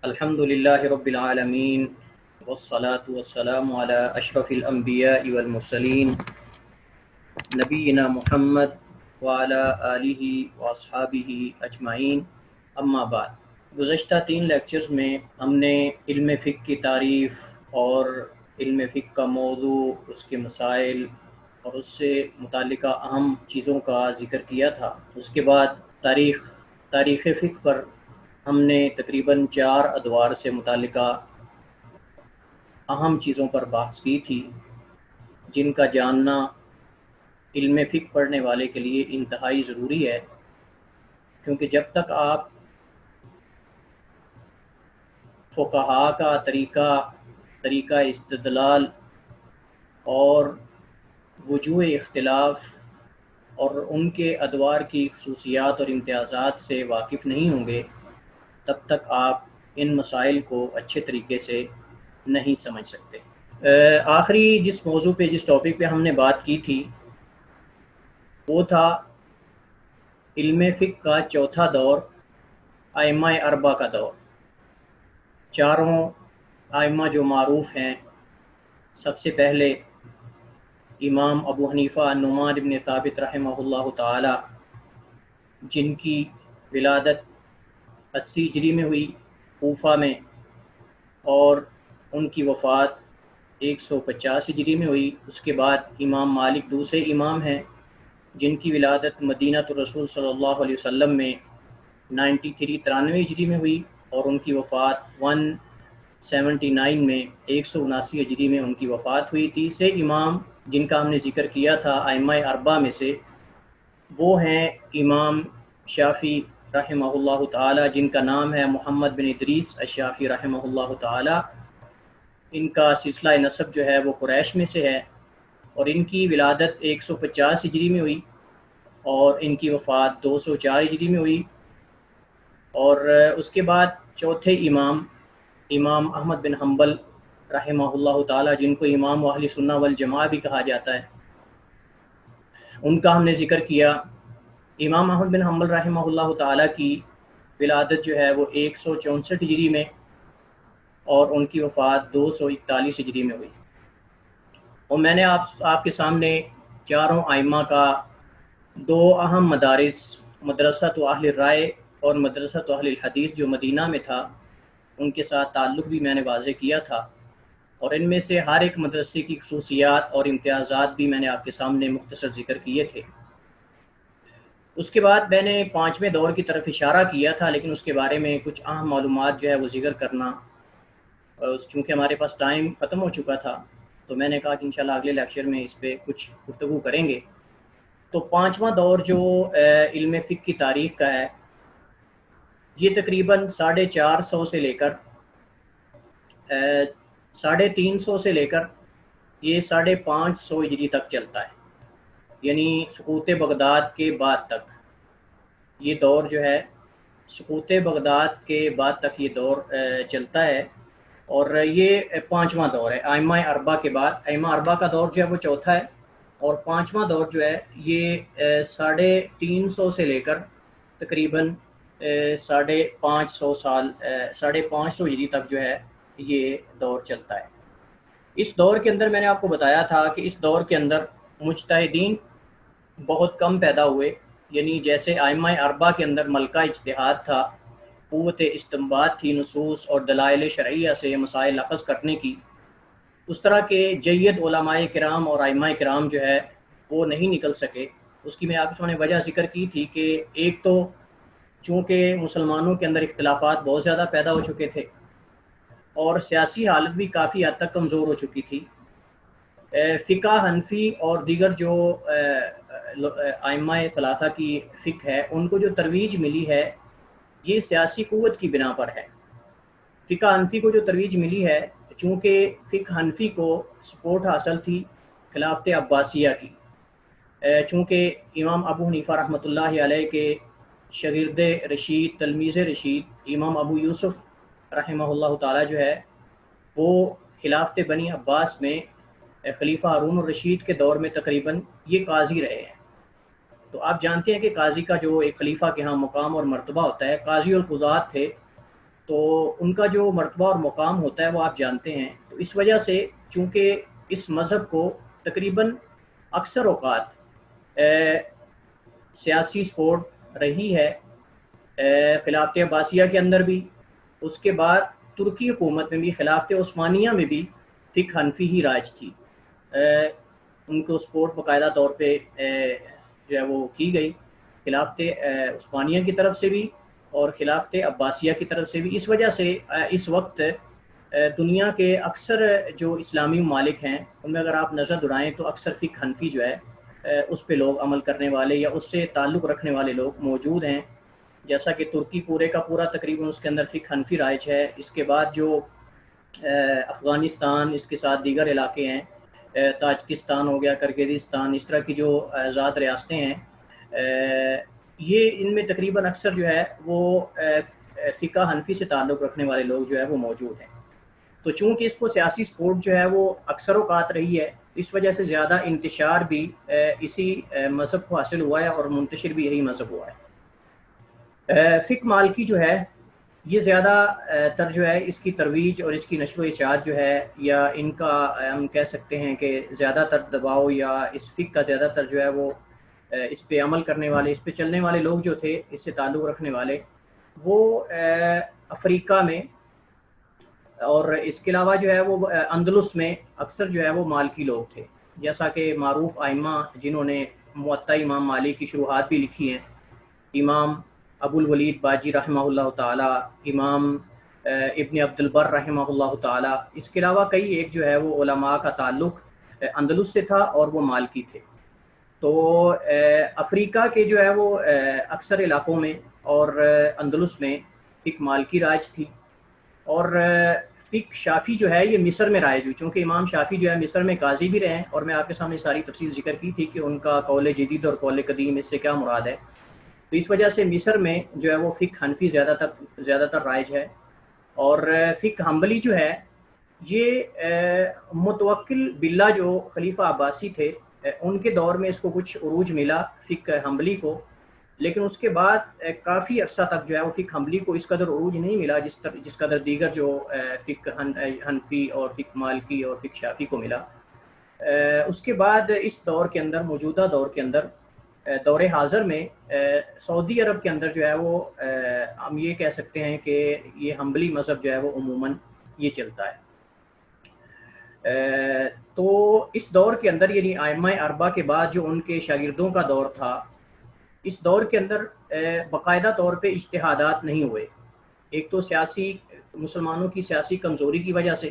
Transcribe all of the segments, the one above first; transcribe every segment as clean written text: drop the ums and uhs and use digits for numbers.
الحمد للہ رب العالمین والصلاة والسلام علی اشرف الانبیاء والمرسلین نبینا محمد وعلی آلہ واصحابہ اجمعین، اما بعد۔ گزشتہ 3 لیکچرز میں ہم نے علم فقہ کی تعریف اور علم فقہ کا موضوع، اس کے مسائل اور اس سے متعلقہ اہم چیزوں کا ذکر کیا تھا۔ اس کے بعد تاریخ فقہ پر ہم نے تقریباً 4 ادوار سے متعلقہ اہم چیزوں پر بحث کی تھی، جن کا جاننا علم فقہ پڑھنے والے کے لیے انتہائی ضروری ہے، کیونکہ جب تک آپ فقہا کا طریقہ استدلال اور وجوہ اختلاف اور ان کے ادوار کی خصوصیات اور امتیازات سے واقف نہیں ہوں گے، تب تک آپ ان مسائل کو اچھے طریقے سے نہیں سمجھ سکتے۔ آخری جس موضوع پہ، جس ٹاپک پہ ہم نے بات کی تھی، وہ تھا علم فقہ کا چوتھا دور، ائمہ اربعہ کا دور۔ چاروں ائمہ جو معروف ہیں، سب سے پہلے امام ابو حنیفہ النعمان بن ثابت رحمہ اللہ تعالی، جن کی ولادت 80 ہجری میں ہوئی کوفہ میں، اور ان کی وفات 150 ہجری میں ہوئی۔ اس کے بعد امام مالک دوسرے امام ہیں، جن کی ولادت مدینہ الرسول صلی اللہ علیہ وسلم میں 93 ہجری میں ہوئی، اور ان کی وفات 179 میں 179 ہجری میں ان کی وفات ہوئی۔ تیسرے امام جن کا ہم نے ذکر کیا تھا ائمہ اربعہ میں سے، وہ ہیں امام شافعی رحمہ اللہ تعالی، جن کا نام ہے محمد بن ادریس الشافعی رحمہ اللہ تعالی۔ ان کا سلسلہ نسب جو ہے وہ قریش میں سے ہے، اور ان کی ولادت 150 ہجری میں ہوئی، اور ان کی وفات 204 ہجری میں ہوئی۔ اور اس کے بعد چوتھے امام احمد بن حنبل رحمہ اللہ تعالی، جن کو امام اہل سنہ والجماعہ بھی کہا جاتا ہے، ان کا ہم نے ذکر کیا۔ امام احمد بن حنبل رحمہ اللہ تعالی کی ولادت جو ہے وہ 164 ہجری میں، اور ان کی وفات 241 ہجری میں ہوئی۔ اور میں نے آپ کے سامنے چاروں ائمہ کا 2 اہم مدارس، مدرسۃ اہل رائے اور مدرسۃ اہل الحدیث جو مدینہ میں تھا، ان کے ساتھ تعلق بھی میں نے واضح کیا تھا، اور ان میں سے ہر ایک مدرسے کی خصوصیات اور امتیازات بھی میں نے آپ کے سامنے مختصر ذکر کیے تھے۔ اس کے بعد میں نے 5ویں دور کی طرف اشارہ کیا تھا، لیکن اس کے بارے میں کچھ اہم معلومات جو ہے وہ ذکر کرنا، چونکہ ہمارے پاس ٹائم ختم ہو چکا تھا، تو میں نے کہا کہ انشاءاللہ اگلے لیکچر میں اس پہ کچھ گفتگو کریں گے۔ تو 5واں دور جو علم فقہ کی تاریخ کا ہے، یہ تقریباً 450 سے لے کر 350 سے لے کر یہ 550 ہجری تک چلتا ہے، یعنی سقوط بغداد کے بعد تک یہ دور جو ہے، سقوط بغداد کے بعد تک یہ دور چلتا ہے، اور یہ 5واں دور ہے۔ ائمہ اربعہ کے بعد ائمہ اربعہ کا دور جو ہے وہ چوتھا ہے، اور 5واں دور جو ہے یہ 350 سے لے کر تقریباً 550 سال 550 ہجری تک جو ہے یہ دور چلتا ہے۔ اس دور کے اندر میں نے آپ کو بتایا تھا کہ اس دور کے اندر مجتہدین بہت کم پیدا ہوئے، یعنی جیسے ائمہ اربعہ کے اندر ملکہ اجتہاد تھا، قوت استنباط تھی نصوص اور دلائل شرعیہ سے مسائل اخذ کرنے کی، اس طرح کے جید علماء کرام اور ائمہ کرام جو ہے وہ نہیں نکل سکے۔ اس کی میں آپ کے سامنے وجہ ذکر کی تھی کہ ایک تو چونکہ مسلمانوں کے اندر اختلافات بہت زیادہ پیدا ہو چکے تھے، اور سیاسی حالت بھی کافی حد تک کمزور ہو چکی تھی۔ فقہ حنفی اور دیگر جو ائمہ ثلاثہ کی فقہ ہے، ان کو جو ترویج ملی ہے یہ سیاسی قوت کی بنا پر ہے۔ فقہ حنفی کو جو ترویج ملی ہے، چونکہ فقہ حنفی کو سپورٹ حاصل تھی خلافت عباسیہ کی، چونکہ امام ابو حنیفہ رحمۃ اللہ علیہ کے شاگرد رشید، تلمیذ رشید امام ابو یوسف رحمہ اللہ تعالی جو ہے، وہ خلافت بنی عباس میں خلیفہ ہارون الرشید کے دور میں تقریباً یہ قاضی رہے ہیں۔ تو آپ جانتے ہیں کہ قاضی کا جو ایک خلیفہ کے ہاں مقام اور مرتبہ ہوتا ہے، قاضی القضات تھے، تو ان کا جو مرتبہ اور مقام ہوتا ہے وہ آپ جانتے ہیں. تو اس وجہ سے چونکہ اس مذہب کو تقریباً اکثر اوقات سیاسی سپورٹ رہی ہے، خلافت عباسیہ کے اندر بھی، اس کے بعد ترکی حکومت میں بھی، خلافت عثمانیہ میں بھی فقہ حنفی ہی رائج تھی. ان کو سپورٹ باقاعدہ طور پہ جو ہے وہ کی گئی خلافت عثمانیہ کی طرف سے بھی اور خلافت عباسیہ کی طرف سے بھی. اس وجہ سے اس وقت دنیا کے اکثر جو اسلامی ممالک ہیں ان میں اگر آپ نظر دوڑائیں تو اکثر فقہ حنفی جو ہے اس پہ لوگ عمل کرنے والے یا اس سے تعلق رکھنے والے لوگ موجود ہیں. جیسا کہ ترکی پورے کا پورا تقریباً اس کے اندر فقہ حنفی رائج ہے. اس کے بعد جو افغانستان، اس کے ساتھ دیگر علاقے ہیں، تاجکستان ہو گیا، کرغزستان، اس طرح کی جو آزاد ریاستیں ہیں، یہ ان میں تقریباً اکثر جو ہے وہ فقہ حنفی سے تعلق رکھنے والے لوگ جو ہے وہ موجود ہیں. تو چونکہ اس کو سیاسی سپورٹ جو ہے وہ اکثر اوقات رہی ہے، اس وجہ سے زیادہ انتشار بھی اسی مذہب کو حاصل ہوا ہے اور منتشر بھی یہی مذہب ہوا ہے. فقہ مالکی جو ہے یہ زیادہ تر جو ہے اس کی ترویج اور اس کی نشر و اشاعت جو ہے، یا ان کا ہم کہہ سکتے ہیں کہ زیادہ تر دباؤ یا اس فقہ کا زیادہ تر جو ہے وہ اس پہ عمل کرنے والے، اس پہ چلنے والے لوگ جو تھے، اس سے تعلق رکھنے والے، وہ افریقہ میں اور اس کے علاوہ جو ہے وہ اندلس میں اکثر جو ہے وہ مالکی لوگ تھے. جیسا کہ معروف ائمہ جنہوں نے موطا امام مالک کی شروحات بھی لکھی ہیں، امام ابو الولید باجی رحمہ اللہ تعالی، امام ابن عبد البر رحمہ اللہ تعالی. اس کے علاوہ کئی ایک جو ہے وہ علماء کا تعلق اندلس سے تھا اور وہ مالکی تھے. تو افریقہ کے جو ہے وہ اکثر علاقوں میں اور اندلس میں فقہ مالکی رائج تھی. اور فقہ شافی جو ہے یہ مصر میں رائج ہوئی، چونکہ امام شافی جو ہے مصر میں قاضی بھی رہے ہیں، اور میں آپ کے سامنے ساری تفصیل ذکر کی تھی کہ ان کا قول جدید اور قول قدیم اس سے کیا مراد ہے. تو اس وجہ سے مصر میں جو ہے وہ فقہ حنفی زیادہ تر رائج ہے. اور فقہ حنبلی جو ہے یہ متوکل باللہ جو خلیفہ عباسی تھے ان کے دور میں اس کو کچھ عروج ملا فقہ حنبلی کو، لیکن اس کے بعد کافی عرصہ تک جو ہے وہ فقہ حنبلی کو اس قدر عروج نہیں ملا جس قدر دیگر جو فقہ حنفی اور فقہ مالکی اور فقہ شافی کو ملا. اس کے بعد اس دور کے اندر، موجودہ دور کے اندر، دور حاضر میں سعودی عرب کے اندر جو ہے وہ ہم یہ کہہ سکتے ہیں کہ یہ حنبلی مذہب جو ہے وہ عموماً یہ چلتا ہے. تو اس دور کے اندر یعنی ائمہ اربعہ کے بعد جو ان کے شاگردوں کا دور تھا، اس دور کے اندر باقاعدہ طور پہ اجتہادات نہیں ہوئے. ایک تو سیاسی مسلمانوں کی سیاسی کمزوری کی وجہ سے،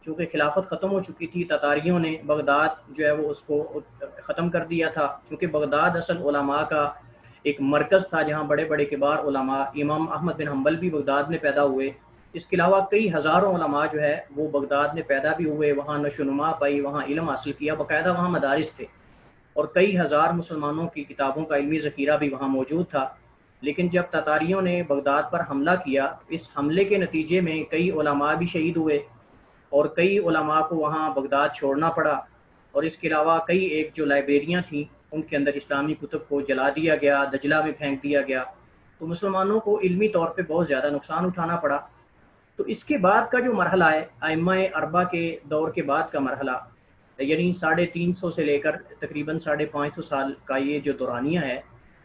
چونکہ خلافت ختم ہو چکی تھی، تتاریوں نے بغداد جو ہے وہ اس کو ختم کر دیا تھا. چونکہ بغداد اصل علماء کا ایک مرکز تھا جہاں بڑے بڑے کبار علماء، امام احمد بن حنبل بھی بغداد میں پیدا ہوئے. اس کے علاوہ کئی ہزاروں علماء جو ہے وہ بغداد میں پیدا بھی ہوئے، وہاں نشو و نما پائی، وہاں علم حاصل کیا، باقاعدہ وہاں مدارس تھے اور کئی ہزار مسلمانوں کی کتابوں کا علمی ذخیرہ بھی وہاں موجود تھا. لیکن جب تتاریوں نے بغداد پر حملہ کیا، اس حملے کے نتیجے میں کئی علماء بھی شہید ہوئے اور کئی علماء کو وہاں بغداد چھوڑنا پڑا. اور اس کے علاوہ کئی ایک جو لائبریریاں تھیں ان کے اندر اسلامی کتب کو جلا دیا گیا، دجلہ میں پھینک دیا گیا. تو مسلمانوں کو علمی طور پہ بہت زیادہ نقصان اٹھانا پڑا. تو اس کے بعد کا جو مرحلہ ہے ائمہ اربعہ کے دور کے بعد کا مرحلہ، یعنی 350 سے لے کر تقریباً 550 سال کا یہ جو دورانیہ ہے،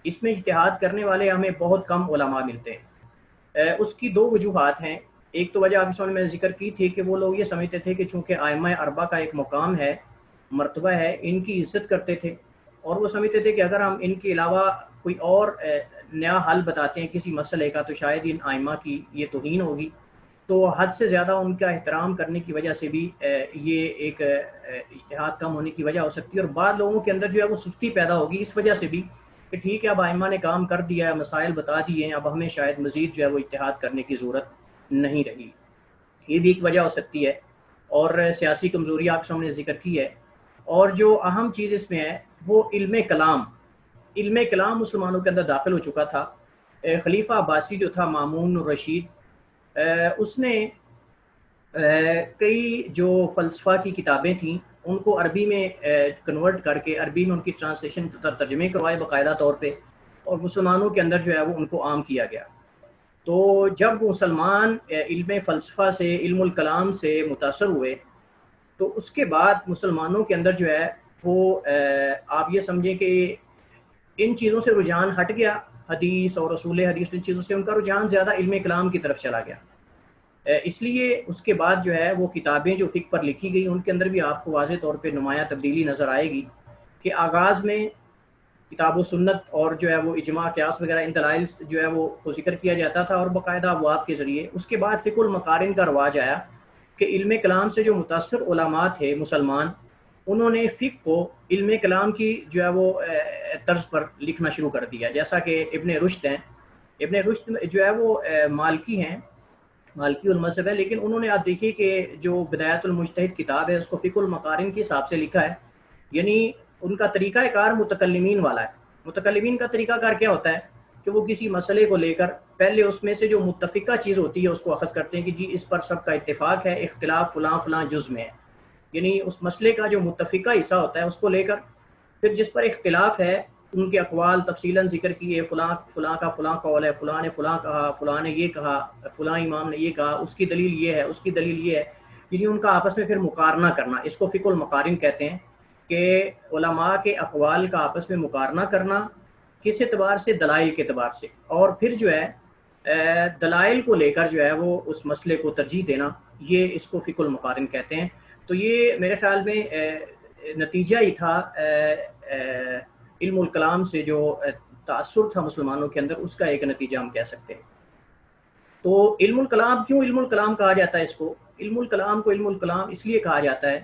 اس میں اجتہاد کرنے والے ہمیں بہت کم علماء ملتے ہیں. اس کی دو وجوہات ہیں. ایک تو وجہ آپ اس میں ذکر کی تھی کہ وہ لوگ یہ سمجھتے تھے کہ چونکہ ائمہ اربعہ کا ایک مقام ہے، مرتبہ ہے، ان کی عزت کرتے تھے، اور وہ سمجھتے تھے کہ اگر ہم ان کے علاوہ کوئی اور نیا حل بتاتے ہیں کسی مسئلے کا تو شاید ان ائمہ کی یہ توہین ہوگی. تو حد سے زیادہ ان کا احترام کرنے کی وجہ سے بھی یہ ایک اجتہاد کم ہونے کی وجہ ہو سکتی ہے. اور بعض لوگوں کے اندر جو ہے وہ سستی پیدا ہوگی اس وجہ سے بھی کہ ٹھیک ہے اب ائمہ نے کام کر دیا ہے، مسائل بتا دیے ہیں، اب ہمیں شاید مزید جو ہے وہ اجتہاد کرنے کی ضرورت نہیں رہی. یہ بھی ایک وجہ ہو سکتی ہے. اور سیاسی کمزوری آپ سامنے ذکر کی ہے. اور جو اہم چیز اس میں ہے وہ علم کلام مسلمانوں کے اندر داخل ہو چکا تھا. خلیفہ عباسی جو تھا مامون الرشید، اس نے کئی جو فلسفہ کی کتابیں تھیں ان کو عربی میں کنورٹ کر کے عربی میں ان کی ترجمے کروائے باقاعدہ طور پہ، اور مسلمانوں کے اندر جو ہے وہ ان کو عام کیا گیا. تو جب مسلمان علم فلسفہ سے، علم الکلام سے متاثر ہوئے، تو اس کے بعد مسلمانوں کے اندر جو ہے وہ آپ یہ سمجھیں کہ ان چیزوں سے رجحان ہٹ گیا، حدیث اور رسول حدیث، ان چیزوں سے ان کا رجحان زیادہ علم کلام کی طرف چلا گیا۔ اس لیے اس کے بعد جو ہے وہ کتابیں جو فقہ پر لکھی گئی، ان کے اندر بھی آپ کو واضح طور پہ نمایاں تبدیلی نظر آئے گی کہ آغاز میں کتاب و سنت اور جو ہے وہ اجماع قیاس وغیرہ ان دلائل جو ہے وہ کو ذکر کیا جاتا تھا اور باقاعدہ ابواب کے ذریعے۔ اس کے بعد فقہ المقارن کا رواج آیا کہ علم کلام سے جو متاثر علماء تھے مسلمان، انہوں نے فقہ کو علم کلام کی جو ہے وہ طرز پر لکھنا شروع کر دیا، جیسا کہ ابن رشد ہیں۔ ابن رشد جو ہے وہ مالکی ہیں، مالکی المذہب ہے، لیکن انہوں نے آپ دیکھیے کہ جو بدایت المجتہد کتاب ہے اس کو فقہ المقارن کے حساب سے لکھا ہے، یعنی ان کا طریقہ کار متکلمین والا ہے۔ متکلمین کا طریقہ کار کیا ہوتا ہے کہ وہ کسی مسئلے کو لے کر پہلے اس میں سے جو متفقہ چیز ہوتی ہے اس کو اخذ کرتے ہیں کہ جی اس پر سب کا اتفاق ہے، اختلاف فلاں فلاں جز میں ہے، یعنی اس مسئلے کا جو متفقہ حصہ ہوتا ہے اس کو لے کر پھر جس پر اختلاف ہے ان کے اقوال تفصیلاً ذکر کیے، فلاں فلاں کا فلاں قول ہے، فلاں نے فلاں کہا، فلاں نے یہ کہا، فلاں امام نے یہ کہا، اس کی دلیل یہ ہے، اس کی دلیل یہ ہے، یعنی ان کا آپس میں پھر مقارنہ کرنا، اس کو فقہ المقارن کہتے ہیں کہ علماء کے اقوال کا آپس میں مقارنہ کرنا، کس اعتبار سے؟ دلائل کے اعتبار سے، اور پھر جو ہے دلائل کو لے کر جو ہے وہ اس مسئلے کو ترجیح دینا، یہ اس کو فقہ المقارن کہتے ہیں۔ تو یہ میرے خیال میں نتیجہ ہی تھا علم الکلام سے جو تأثر تھا مسلمانوں کے اندر، اس کا ایک نتیجہ ہم کہہ سکتے ہیں۔ تو علم الکلام کیوں علم الکلام کہا جاتا ہے اس کو؟ علم الکلام کو علم الکلام اس لیے کہا جاتا ہے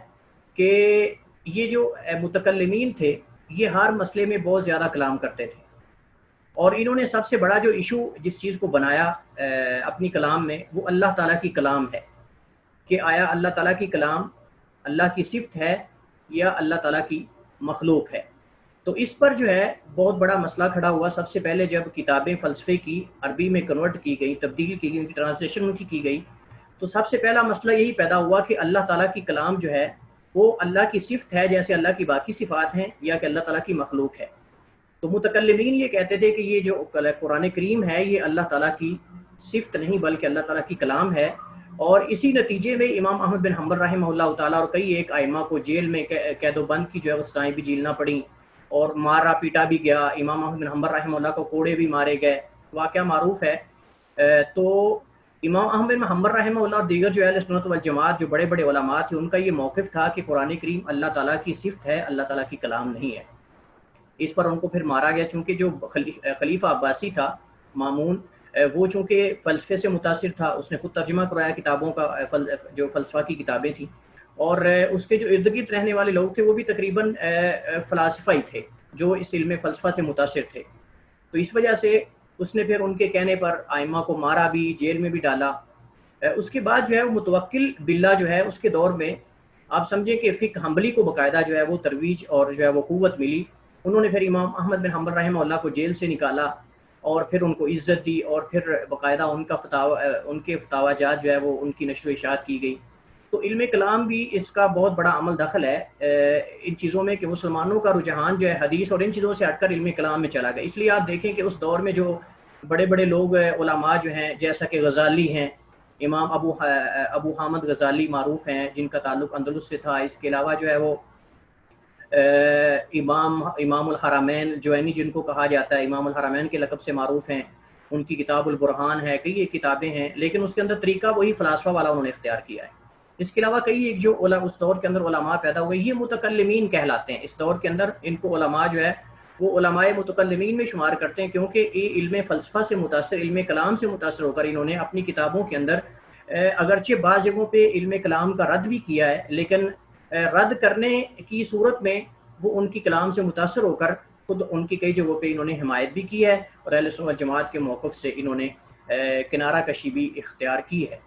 کہ یہ جو متکلمین تھے یہ ہر مسئلے میں بہت زیادہ کلام کرتے تھے، اور انہوں نے سب سے بڑا جو ایشو جس چیز کو بنایا اپنی کلام میں وہ اللہ تعالیٰ کی کلام ہے، کہ آیا اللہ تعالیٰ کی کلام اللہ کی صفت ہے یا اللہ تعالیٰ کی مخلوق ہے۔ تو اس پر جو ہے بہت بڑا مسئلہ کھڑا ہوا۔ سب سے پہلے جب کتابیں فلسفے کی عربی میں کنورٹ کی گئی، تبدیل کی گئی، ٹرانسلیشن ان کی گئی، تو سب سے پہلا مسئلہ یہی پیدا ہوا کہ اللہ تعالیٰ کی کلام جو ہے وہ اللہ کی صفت ہے جیسے اللہ کی باقی صفات ہیں، یا کہ اللہ تعالیٰ کی مخلوق ہے۔ تو متکلمین یہ کہتے تھے کہ یہ جو قرآن کریم ہے یہ اللہ تعالیٰ کی صفت نہیں بلکہ اللہ تعالیٰ کی کلام ہے، اور اسی نتیجے میں امام احمد بن حنبل رحمہ اللہ تعالیٰ اور کئی ایک ائمہ کو جیل میں قید و بند کی جو ہے سزائیں بھی جھیلنا پڑیں، اور مارا پیٹا بھی گیا۔ امام احمد بن حنبل رحمہ اللہ کو کوڑے بھی مارے گئے، واقعہ معروف ہے۔ تو امام احمد بن حنبل رحمہ اللہ اور دیگر جو اہل سنت والجماعت جو بڑے بڑے علماء تھے ان کا یہ موقف تھا کہ قرآن کریم اللہ تعالیٰ کی صفت ہے، اللہ تعالیٰ کی کلام نہیں ہے۔ اس پر ان کو پھر مارا گیا، چونکہ جو خلیفہ عباسی تھا مامون، وہ چونکہ فلسفے سے متاثر تھا، اس نے خود ترجمہ کرایا کتابوں کا، جو فلسفہ کی کتابیں تھیں، اور اس کے جو ارد گرد رہنے والے لوگ تھے وہ بھی تقریباً فلاسفہ ہی تھے جو اس علم فلسفہ سے متاثر تھے۔ تو اس وجہ سے اس نے پھر ان کے کہنے پر ائمہ کو مارا بھی، جیل میں بھی ڈالا۔ اس کے بعد جو ہے وہ متوکل باللہ جو ہے اس کے دور میں آپ سمجھیں کہ فقہ حنبلی کو باقاعدہ جو ہے وہ ترویج اور جو ہے وہ قوت ملی۔ انہوں نے پھر امام احمد بن حنبل رحمہ اللہ کو جیل سے نکالا اور پھر ان کو عزت دی، اور پھر باقاعدہ ان کے فتاوی جات جو ہے وہ ان کی نشر و اشاعت کی گئی۔ تو علم کلام بھی اس کا بہت بڑا عمل دخل ہے ان چیزوں میں کہ مسلمانوں کا رجحان جو ہے حدیث اور ان چیزوں سے ہٹ کر علم کلام میں چلا گیا۔ اس لیے آپ دیکھیں کہ اس دور میں جو بڑے بڑے لوگ علماء جو ہیں، جیسا کہ غزالی ہیں، امام ابو حامد غزالی معروف ہیں جن کا تعلق اندلس سے تھا۔ اس کے علاوہ جو ہے وہ امام الحرمین جوینی جن کو کہا جاتا ہے، امام الحرمین کے لقب سے معروف ہیں، ان کی کتاب البرہان ہے، کئی ایک کتابیں ہیں، لیکن اس کے اندر طریقہ وہی فلاسفہ والا انہوں نے اختیار کیا ہے۔ اس کے علاوہ کئی ایک جو اس دور کے اندر علماء پیدا ہوئے یہ متکلمین کہلاتے ہیں۔ اس دور کے اندر ان کو علماء جو ہے وہ علماء متکلمین میں شمار کرتے ہیں، کیونکہ یہ علم فلسفہ سے متاثر، علم کلام سے متاثر ہو کر انہوں نے اپنی کتابوں کے اندر اگرچہ بعض جگہوں پہ علم کلام کا رد بھی کیا ہے، لیکن رد کرنے کی صورت میں وہ ان کی کلام سے متاثر ہو کر خود ان کی کئی جگہوں پہ انہوں نے حمایت بھی کی ہے، اور اہل سنت والجماعت کے موقف سے انہوں نے کنارہ کشی بھی اختیار کی ہے۔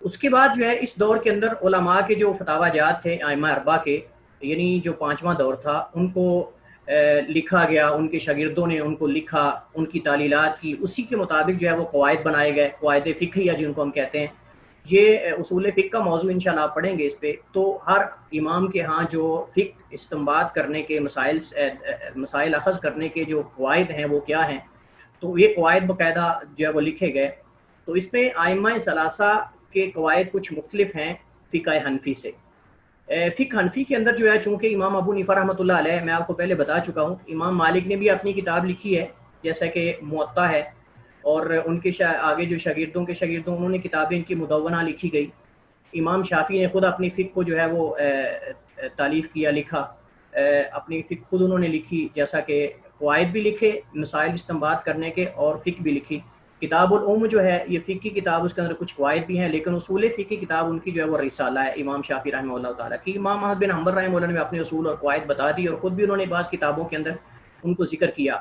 اس کے بعد جو ہے اس دور کے اندر علماء کے جو فتاوی جات تھے ائمہ اربعہ کے، یعنی جو پانچواں دور تھا، ان کو لکھا گیا، ان کے شاگردوں نے ان کو لکھا، ان کی تعلیلات کی، اسی کے مطابق جو ہے وہ قواعد بنائے گئے، قواعد فقہیہ جن کو ہم کہتے ہیں۔ یہ اصول فقہ کا موضوع انشاءاللہ آپ پڑھیں گے اس پہ۔ تو ہر امام کے ہاں جو فقہ استنباط کرنے کے مسائل اخذ کرنے کے جو قواعد ہیں وہ کیا ہیں، تو یہ قواعد باقاعدہ جو ہے وہ لکھے گئے. تو اس میں ائمہ ثلاثہ کے قواعد کچھ مختلف ہیں فقہ حنفی سے. فقہ حنفی کے اندر جو ہے چونکہ امام ابو حنیفہ رحمۃ اللہ علیہ میں آپ کو پہلے بتا چکا ہوں، امام مالک نے بھی اپنی کتاب لکھی ہے جیسا کہ موطا ہے، اور ان کے آگے جو شاگردوں کے شاگردوں انہوں نے کتابیں ان کی مدونہ لکھی گئی. امام شافعی نے خود اپنی فقہ کو جو ہے وہ تالیف کیا، لکھا، اپنی فقہ خود انہوں نے لکھی، جیسا کہ قواعد بھی لکھے مسائل استنباط کرنے کے، اور فقہ بھی لکھی. کتاب العلم جو ہے یہ فقہ کی کتاب، اس کے اندر کچھ قواعد بھی ہیں، لیکن اصول فقہ کی کتاب ان کی جو ہے وہ رسالہ ہے امام شافعی رحمہ اللہ تعالیٰ کی. امام احمد بن حنبل رحمہ اللہ نے اپنے اصول اور قواعد بتا دی، اور خود بھی انہوں نے بعض کتابوں کے اندر ان کو ذکر کیا.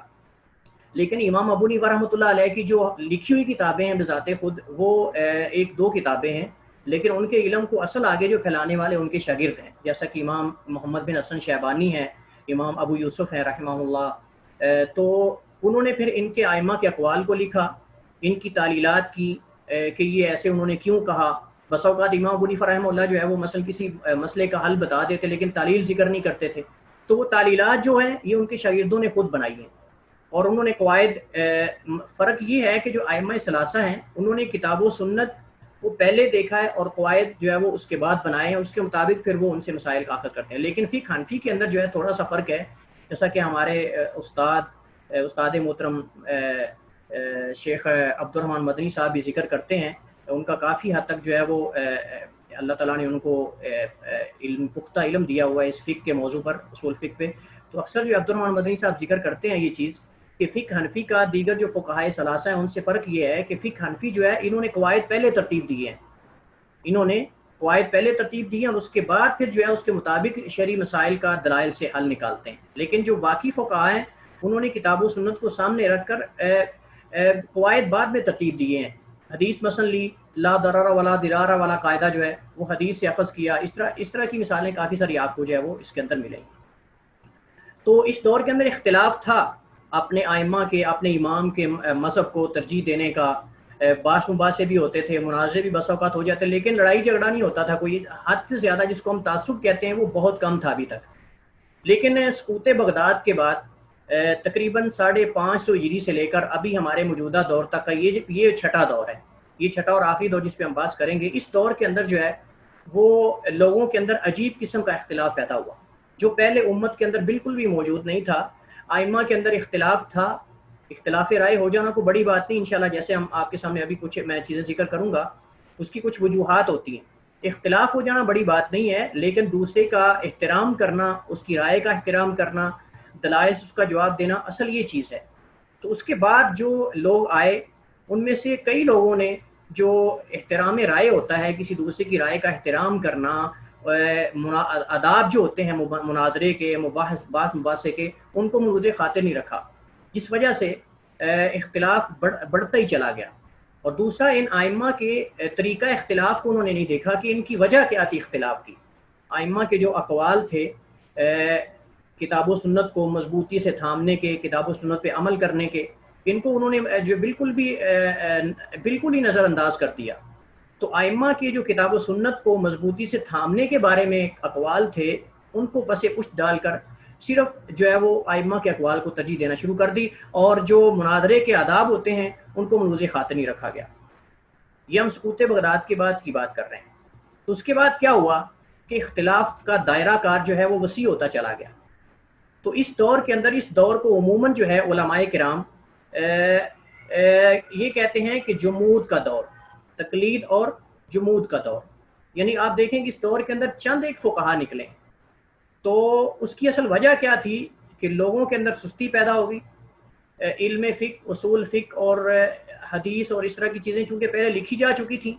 لیکن امام ابو حنیفہ رحمۃ اللہ علیہ کی جو لکھی ہوئی کتابیں ہیں بذات خود وہ ایک دو کتابیں ہیں، لیکن ان کے علم کو اصل آگے جو پھیلانے والے ان کے شاگرد ہیں، جیسا کہ امام محمد بن حسن شیبانی ہیں، امام ابو یوسف ہیں رحمہ اللہ. تو انہوں نے پھر ان کے ائمہ کے اقوال کو لکھا، ان کی تعلیلات کی کہ یہ ایسے انہوں نے کیوں کہا. بس اوقات امام ابو حنیفہ رحمہ اللہ جو ہے وہ مثلا کسی مسئلے کا حل بتا دیتے لیکن تعلیل ذکر نہیں کرتے تھے. تو وہ تعلیلات جو ہیں یہ ان کے شاگردوں نے خود بنائی ہیں، اور انہوں نے قواعد فرق یہ ہے کہ جو ائمہ ثلاثہ ہیں انہوں نے کتاب و سنت کو پہلے دیکھا ہے، اور قواعد جو ہے وہ اس کے بعد بنائے ہیں، اس کے مطابق پھر وہ ان سے مسائل کا اخذ کرتے ہیں. لیکن فقہ حنفی کے اندر جو ہے تھوڑا سا فرق ہے، جیسا کہ ہمارے استاد محترم شیخ عبد الرحمن مدنی صاحب بھی ذکر کرتے ہیں. ان کا کافی حد تک جو ہے وہ اللہ تعالیٰ نے ان کو پختہ علم دیا ہوا ہے اس فقہ کے موضوع پر، اصول فقہ پہ. تو اکثر جو عبد الرحمن مدنی صاحب ذکر کرتے ہیں یہ چیز کہ فقہ حنفی کا دیگر جو فقہائے ثلاثہ ہیں ان سے فرق یہ ہے کہ فقہ حنفی جو ہے انہوں نے قواعد پہلے ترتیب دی ہیں، انہوں نے قواعد پہلے ترتیب دی ہیں، اور اس کے بعد پھر جو ہے اس کے مطابق شرعی مسائل کا دلائل سے حل نکالتے ہیں. لیکن جو باقی فقہاء ہیں انہوں نے کتاب و سنت کو سامنے رکھ کر قواعد بعد میں ترتیب دیے ہیں. حدیث مثلا لی لا ضرر ولا ضرار والا قاعدہ جو ہے وہ حدیث سے اخذ کیا. اس طرح کی مثالیں کافی ساری آپ کو جو ہے وہ اس کے اندر ملیں گی. تو اس دور کے اندر اختلاف تھا اپنے ائمہ کے، اپنے امام کے مذہب کو ترجیح دینے کا. باس مباحثے بھی ہوتے تھے، مناظرے بھی بس اوقات ہو جاتے، لیکن لڑائی جھگڑا نہیں ہوتا تھا کوئی حد سے زیادہ جس کو ہم تعصب کہتے ہیں وہ بہت کم تھا ابھی تک. لیکن سقوط بغداد کے بعد تقریباً 550 ہجری سے لے کر ابھی ہمارے موجودہ دور تک کا یہ چھٹا دور ہے، یہ چھٹا اور آخری دور جس پہ ہم بات کریں گے. اس دور کے اندر جو ہے وہ لوگوں کے اندر عجیب قسم کا اختلاف پیدا ہوا جو پہلے امت کے اندر بالکل بھی موجود نہیں تھا. ائمہ کے اندر اختلاف تھا، اختلاف رائے ہو جانا کوئی بڑی بات نہیں، انشاءاللہ جیسے ہم آپ کے سامنے ابھی کچھ میں چیزیں ذکر کروں گا اس کی کچھ وجوہات ہوتی ہیں. اختلاف ہو جانا بڑی بات نہیں ہے، لیکن دوسرے کا احترام کرنا، اس کی رائے کا احترام کرنا، دلائل سے اس کا جواب دینا، اصل یہ چیز ہے. تو اس کے بعد جو لوگ آئے ان میں سے کئی لوگوں نے جو احترام رائے ہوتا ہے، کسی دوسرے کی رائے کا احترام کرنا، آداب جو ہوتے ہیں مناظرے کے، باس مباحثے کے، ان کو موضوع خاطر نہیں رکھا، جس وجہ سے اختلاف بڑھتا ہی چلا گیا. اور دوسرا ان ائمہ کے طریقہ اختلاف کو انہوں نے نہیں دیکھا کہ ان کی وجہ کیا تھی اختلاف کی. ائمہ کے جو اقوال تھے کتاب و سنت کو مضبوطی سے تھامنے کے، کتاب و سنت پہ عمل کرنے کے، ان کو انہوں نے جو بالکل ہی نظر انداز کر دیا. تو ائمہ کی جو کتاب و سنت کو مضبوطی سے تھامنے کے بارے میں اقوال تھے ان کو پس پشت ڈال کر صرف جو ہے وہ ائمہ کے اقوال کو ترجیح دینا شروع کر دی، اور جو مناظرے کے آداب ہوتے ہیں ان کو ملوث خاطر نہیں رکھا گیا. یہ ہم سقوط بغداد کے بعد کی بات کر رہے ہیں. تو اس کے بعد کیا ہوا کہ اختلاف کا دائرہ کار جو ہے وہ وسیع ہوتا چلا گیا. تو اس دور کے اندر، اس دور کو عموماً جو ہے علماء کرام یہ کہتے ہیں کہ جمود کا دور، تقلید اور جمود کا دور. یعنی آپ دیکھیں کہ اس دور کے اندر چند ایک فقہا نکلے. تو اس کی اصل وجہ کیا تھی کہ لوگوں کے اندر سستی پیدا ہو گئی. علم فقہ، اصول فقہ اور حدیث اور اس طرح کی چیزیں چونکہ پہلے لکھی جا چکی تھیں،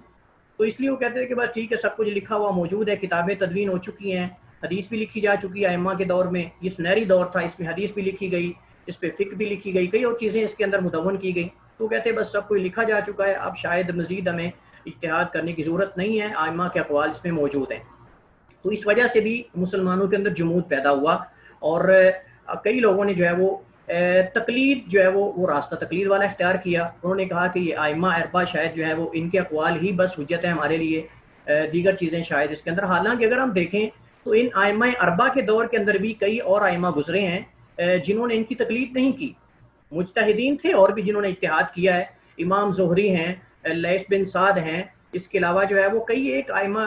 تو اس لیے وہ کہتے ہیں کہ بس ٹھیک ہے، سب کچھ لکھا ہوا موجود ہے، کتابیں تدوین ہو چکی ہیں، حدیث بھی لکھی جا چکی ہے ائمہ کے دور میں. یہ سنہری دور تھا، اس میں حدیث بھی لکھی گئی، اس پہ فقہ بھی لکھی گئی، کئی اور چیزیں اس کے اندر مدون کی گئی. تو کہتے ہیں بس سب کچھ لکھا جا چکا ہے، اب شاید مزید ہمیں اجتہاد کرنے کی ضرورت نہیں ہے، ائمہ کے اقوال اس میں موجود ہیں. تو اس وجہ سے بھی مسلمانوں کے اندر جمود پیدا ہوا، اور کئی لوگوں نے جو ہے وہ تقلید جو ہے وہ راستہ تقلید والا اختیار کیا. انہوں نے کہا کہ یہ ائمہ اربعہ شاید جو ہے وہ ان کے اقوال ہی بس حجت ہے ہمارے لیے، دیگر چیزیں شاید اس کے اندر. حالانکہ اگر ہم دیکھیں تو ان ائمہ اربعہ کے دور کے اندر بھی کئی اور ائمہ گزرے ہیں جنہوں نے ان کی تقلید نہیں کی. مجتہدین تھے اور بھی جنہوں نے اجتہاد کیا ہے، امام زہری ہیں، لیث بن سعد ہیں، اس کے علاوہ جو ہے وہ کئی ایک ائمہ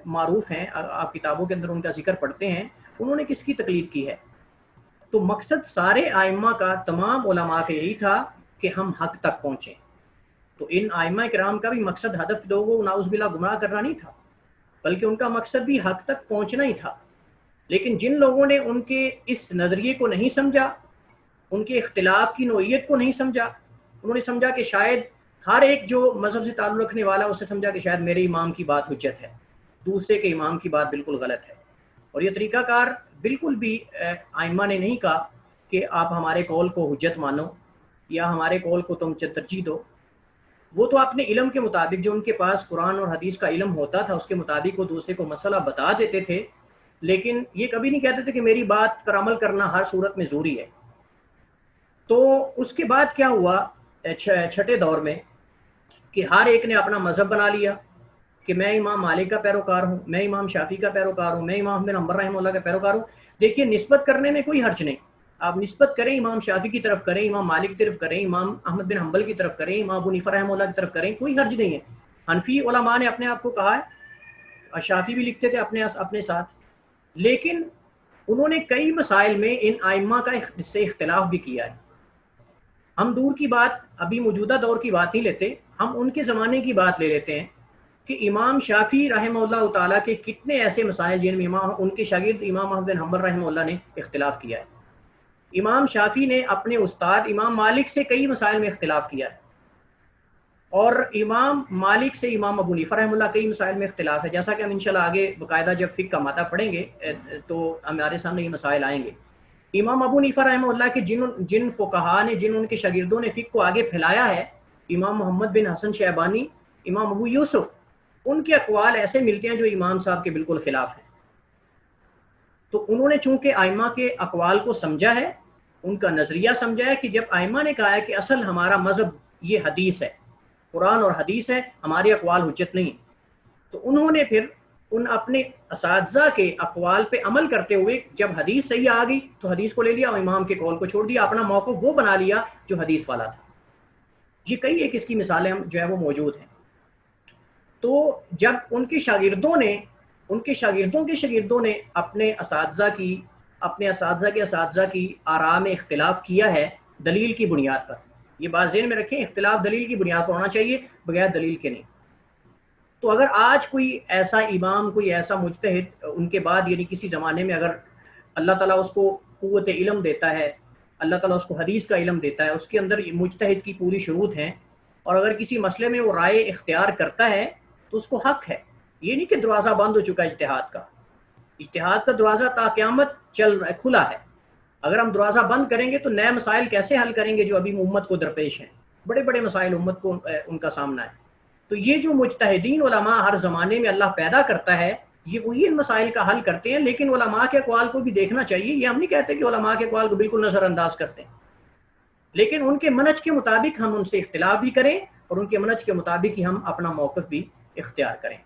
معروف ہیں، آپ کتابوں کے اندر ان کا ذکر پڑھتے ہیں، انہوں نے کس کی تقلید کی ہے؟ تو مقصد سارے ائمہ کا، تمام علماء کا یہی تھا کہ ہم حق تک پہنچیں۔ تو ان ائمہ کرام کا بھی مقصد ہدف لوگوں کو نعوذ باللہ گمراہ کرنا نہیں تھا، بلکہ ان کا مقصد بھی حق تک پہنچنا ہی تھا۔ لیکن جن لوگوں نے ان کے اس نظریے کو نہیں سمجھا، ان کے اختلاف کی نوعیت کو نہیں سمجھا، انہوں نے سمجھا کہ شاید ہر ایک جو مذہب سے تعلق رکھنے والا، اسے سمجھا کہ شاید میرے امام کی بات حجت ہے، دوسرے کے امام کی بات بالکل غلط ہے۔ اور یہ طریقہ کار بالکل بھی ائمہ نے نہیں کہا کہ آپ ہمارے قول کو حجت مانو یا ہمارے قول کو تم ترجیح دو۔ وہ تو اپنے علم کے مطابق، جو ان کے پاس قرآن اور حدیث کا علم ہوتا تھا، اس کے مطابق وہ دوسرے کو مسئلہ بتا دیتے تھے، لیکن یہ کبھی نہیں کہتے تھے کہ میری بات پر عمل کرنا ہر صورت میں ضروری ہے۔ تو اس کے بعد کیا ہوا چھٹے دور میں، کہ ہر ایک نے اپنا مذہب بنا لیا کہ میں امام مالک کا پیروکار ہوں، میں امام شافعی کا پیروکار ہوں، میں امام بن حنبل رحمہ اللہ کا پیروکار ہوں۔ دیکھیے، نسبت کرنے میں کوئی حرج نہیں، آپ نسبت کریں، امام شافعی کی طرف کریں، امام مالک کی طرف کریں، امام احمد بن حنبل کی طرف کریں، امام ابو حنیفہ رحمہ اللہ کی طرف کریں، کوئی حرج نہیں ہے۔ حنفی علماء نے اپنے آپ کو کہا ہے، اور شافعی بھی لکھتے تھے اپنے ساتھ، لیکن انہوں نے کئی مسائل میں ان ائمہ کا سے اختلاف بھی کیا ہے۔ ہم دور کی بات، ابھی موجودہ دور کی بات نہیں لیتے، ہم ان کے زمانے کی بات لے لیتے ہیں کہ امام شافعی رحمہ اللہ تعالیٰ کے کتنے ایسے مسائل جن میں ان کے شاگرد امام احمد بن حنبل رحمہ اللہ نے اختلاف کیا ہے۔ امام شافعی نے اپنے استاد امام مالک سے کئی مسائل میں اختلاف کیا ہے، اور امام مالک سے امام ابو حنیفہ رحمہ اللہ کئی مسائل میں اختلاف ہے، جیسا کہ ہم انشاءاللہ آگے باقاعدہ جب فقہ کا مادہ پڑھیں گے تو ہمارے سامنے یہ مسائل آئیں گے۔ امام ابو حنیفہ رحمہ اللہ کے جن فقہا نے، جن ان کے شاگردوں نے فقہ کو آگے پھیلایا ہے، امام محمد بن حسن شیبانی، امام ابو یوسف، ان کے اقوال ایسے ملتے ہیں جو امام صاحب کے بالکل خلاف ہیں۔ تو انہوں نے چونکہ ائمہ کے اقوال کو سمجھا ہے، ان کا نظریہ سمجھا ہے کہ جب ائمہ نے کہا ہے کہ اصل ہمارا مذہب یہ حدیث ہے، قرآن اور حدیث ہے، ہمارے اقوال حجت نہیں، تو انہوں نے پھر ان اپنے اساتذہ کے اقوال پہ عمل کرتے ہوئے جب حدیث صحیح آ گئی تو حدیث کو لے لیا اور امام کے قول کو چھوڑ دیا، اپنا موقف وہ بنا لیا جو حدیث والا تھا۔ یہ کئی ایک اس کی مثالیں ہم جو ہے وہ موجود ہیں۔ تو جب ان کے شاگردوں نے، ان کے شاگردوں کے شاگردوں نے اپنے اساتذہ کے اساتذہ کی آراء میں اختلاف کیا ہے دلیل کی بنیاد پر، یہ بات ذہن میں رکھیں، اختلاف دلیل کی بنیاد پر ہونا چاہیے، بغیر دلیل کے نہیں۔ تو اگر آج کوئی ایسا امام، کوئی ایسا مجتہد ان کے بعد، یعنی کسی زمانے میں اگر اللہ تعالیٰ اس کو قوت علم دیتا ہے، اللہ تعالیٰ اس کو حدیث کا علم دیتا ہے، اس کے اندر مجتہد کی پوری شروط ہیں، اور اگر کسی مسئلے میں وہ رائے اختیار کرتا ہے تو اس کو حق ہے۔ یہ نہیں کہ دروازہ بند ہو چکا اجتہاد کا، اجتہاد کا دروازہ تا قیامت کھلا ہے۔ اگر ہم دروازہ بند کریں گے تو نئے مسائل کیسے حل کریں گے جو ابھی امت کو درپیش ہیں؟ بڑے بڑے مسائل امت کو ان کا سامنا ہے۔ تو یہ جو مجتہدین علماء ہر زمانے میں اللہ پیدا کرتا ہے، یہ وہی ان مسائل کا حل کرتے ہیں، لیکن علماء کے اقوال کو بھی دیکھنا چاہیے۔ یہ ہم نہیں کہتے کہ علماء کے اقوال کو بالکل نظر انداز کرتے ہیں، لیکن ان کے منہج کے مطابق ہم ان سے اختلاف بھی کریں اور ان کے منہج کے مطابق ہی ہم اپنا موقف بھی اختیار کریں۔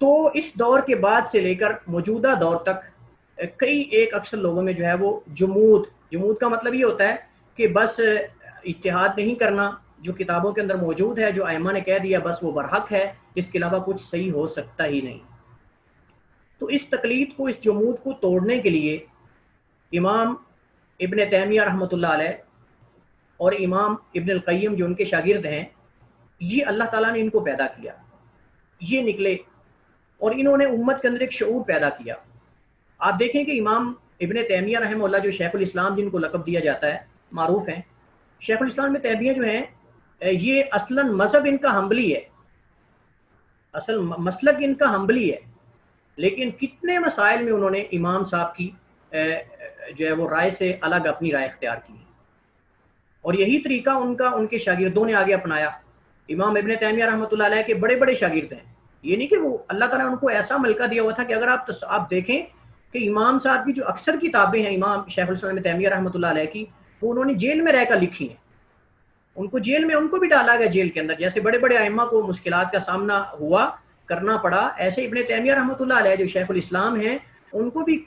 تو اس دور کے بعد سے لے کر موجودہ دور تک کئی ایک اکثر لوگوں میں جو ہے وہ جمود کا مطلب یہ ہوتا ہے کہ بس اجتہاد نہیں کرنا، جو کتابوں کے اندر موجود ہے، جو ائمہ نے کہہ دیا بس وہ برحق ہے، اس کے علاوہ کچھ صحیح ہو سکتا ہی نہیں۔ تو اس تقلید کو، اس جمود کو توڑنے کے لیے امام ابن تیمیہ رحمۃ اللہ علیہ اور امام ابن القیم جو ان کے شاگرد ہیں، یہ اللہ تعالیٰ نے ان کو پیدا کیا، یہ نکلے اور انہوں نے امت کے اندر ایک شعور پیدا کیا۔ آپ دیکھیں کہ امام ابن تیمیہ رحمہ اللہ جو شیخ الاسلام جن کو لقب دیا جاتا ہے، معروف ہیں، شیخ الاسلام ابن تیمیہ جو ہیں، یہ اصلاً مذہب ان کا حنبلی ہے، اصل مسلک ان کا حنبلی ہے، لیکن کتنے مسائل میں انہوں نے امام صاحب کی جو ہے وہ رائے سے الگ اپنی رائے اختیار کی، اور یہی طریقہ ان کے شاگردوں نے آگے اپنایا۔ امام ابن تیمیہ رحمۃ اللہ علیہ کے بڑے بڑے شاگرد ہیں، یہ نہیں کہ وہ اللہ تعالیٰ نے ان کو ایسا ملکہ دیا ہوا تھا کہ اگر آپ دیکھیں کہ امام صاحب کی جو اکثر کتابیں ہیں امام شیخ الاسلام ابن تیمیہ رحمۃ اللہ علیہ کی، وہ انہوں نے جیل میں رہ کر لکھی ہیں، ان کو جیل میں، ان کو بھی ڈالا گیا جیل کے اندر، جیسے بڑے بڑے ائمہ کو مشکلات کا سامنا کرنا پڑا، ایسے ابن تیمیہ رحمۃ اللہ علیہ جو شیخ الاسلام ہیں، ان کو بھی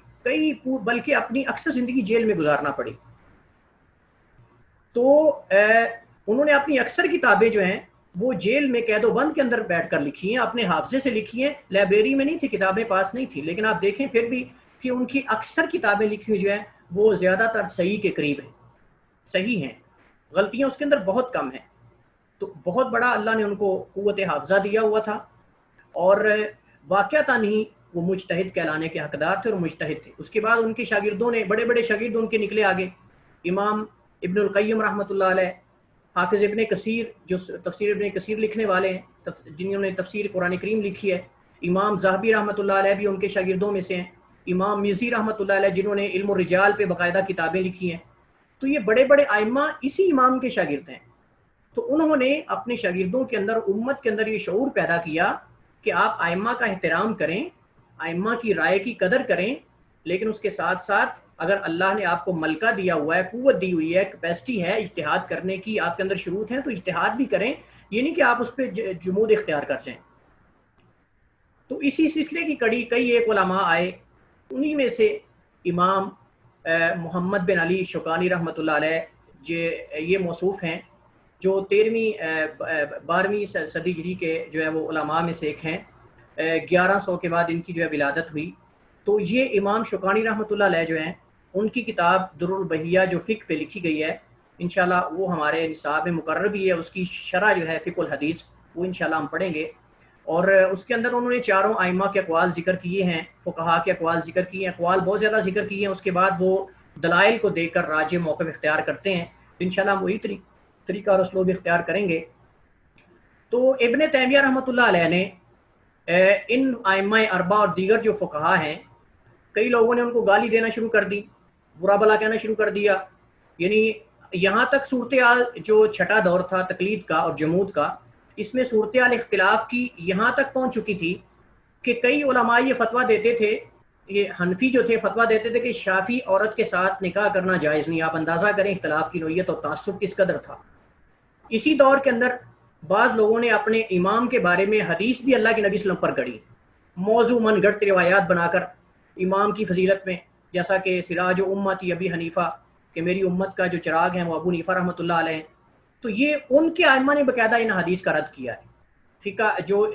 بلکہ اپنی اکثر زندگی جیل میں گزارنا پڑی۔ تو انہوں نے اپنی اکثر کتابیں جو ہیں وہ جیل میں قید و بند کے اندر بیٹھ کر لکھی ہیں، اپنے حافظے سے لکھی ہیں، لائبریری میں نہیں تھی، کتابیں پاس نہیں تھی، لیکن آپ دیکھیں پھر بھی کہ ان کی اکثر کتابیں لکھی ہوئی جو ہیں وہ زیادہ تر صحیح کے قریب ہیں، صحیح ہیں، غلطیاں اس کے اندر بہت کم ہیں۔ تو بہت بڑا اللہ نے ان کو قوت حافظہ دیا ہوا تھا، اور واقعتاً ہی وہ مجتہد کہلانے کے حقدار تھے اور مجتہد تھے۔ اس کے بعد ان کے شاگردوں نے، بڑے بڑے شاگرد ان کے نکلے آگے، امام ابن القیم رحمۃ اللہ علیہ، حافظ ابن کثیر جو تفسیر ابن کثیر لکھنے والے ہیں، جنہوں نے تفسیر قرآن کریم لکھی ہے، امام ذہبی رحمۃ اللہ علیہ بھی ان کے شاگردوں میں سے ہیں، امام مزی رحمۃ اللہ علیہ جنہوں نے علم الرجال پہ باقاعدہ کتابیں لکھی ہیں۔ تو یہ بڑے بڑے ائمہ اسی امام کے شاگرد ہیں۔ تو انہوں نے اپنے شاگردوں کے اندر، امت کے اندر یہ شعور پیدا کیا کہ آپ ائمہ کا احترام کریں، ائمہ کی رائے کی قدر کریں، لیکن اس کے ساتھ ساتھ اگر اللہ نے آپ کو ملکہ دیا ہوا ہے، قوت دی ہوئی ہے، کیپیسٹی ہے اجتہاد کرنے کی، آپ کے اندر شروط ہیں، تو اجتہاد بھی کریں، یہ نہیں کہ آپ اس پہ جمود اختیار کر جائیں۔ تو اسی سلسلے کی کڑی کئی ایک علماء آئے، انہی میں سے امام محمد بن علی شوکانی رحمۃ اللہ علیہ یہ موصوف ہیں، جو 12ویں صدی ہجری کے جو ہے وہ علماء میں سے ایک ہیں، 1100 کے بعد ان کی جو ہے ولادت ہوئی۔ تو یہ امام شوکانی رحمۃ اللہ علیہ جو ہیں، ان کی کتاب در البہیہ جو فقہ پہ لکھی گئی ہے، انشاءاللہ وہ ہمارے نصاب میں مقرر بھی ہے، اس کی شرح جو ہے فقہ الحدیث وہ انشاءاللہ ہم پڑھیں گے۔ اور اس کے اندر انہوں نے چاروں ائمہ کے اقوال ذکر کیے ہیں، فقہا کے اقوال ذکر کیے ہیں، اقوال بہت زیادہ ذکر کیے ہیں، اس کے بعد وہ دلائل کو دیکھ کر راجح موقف اختیار کرتے ہیں۔ تو انشاءاللہ ہم وہی طریقہ اور اسلوب اختیار کریں گے۔ تو ابن تیمیہ رحمۃ اللہ علیہ نے ان ائمہ اربعہ اور دیگر جو فقہا ہیں، کئی لوگوں نے ان کو گالی دینا شروع کر دی، برا بھلا کہنا شروع کر دیا، یعنی یہاں تک صورتحال جو چھٹا دور تھا تقلید کا اور جمود کا، اس میں صورتحال اختلاف کی یہاں تک پہنچ چکی تھی کہ کئی علماء یہ فتویٰ دیتے تھے، یہ حنفی جو تھے فتویٰ دیتے تھے کہ شافی عورت کے ساتھ نکاح کرنا جائز نہیں۔ آپ اندازہ کریں اختلاف کی نوعیت اور تعصب کس قدر تھا۔ اسی دور کے اندر بعض لوگوں نے اپنے امام کے بارے میں حدیث بھی اللہ کے نبی صلی اللہ علیہ وسلم پر گڑھی، موضوع من گھڑت روایات بنا کر امام کی فضیلت میں، جیسا کہ سراج امتی ابی حنیفہ، کہ میری امت کا جو چراغ ہیں وہ ابو حنیفہ رحمۃ اللہ علیہ ہیں۔ تو یہ ان کے ائمہ نے باقاعدہ ان حدیث کا رد کیا ہے۔ فقہ جو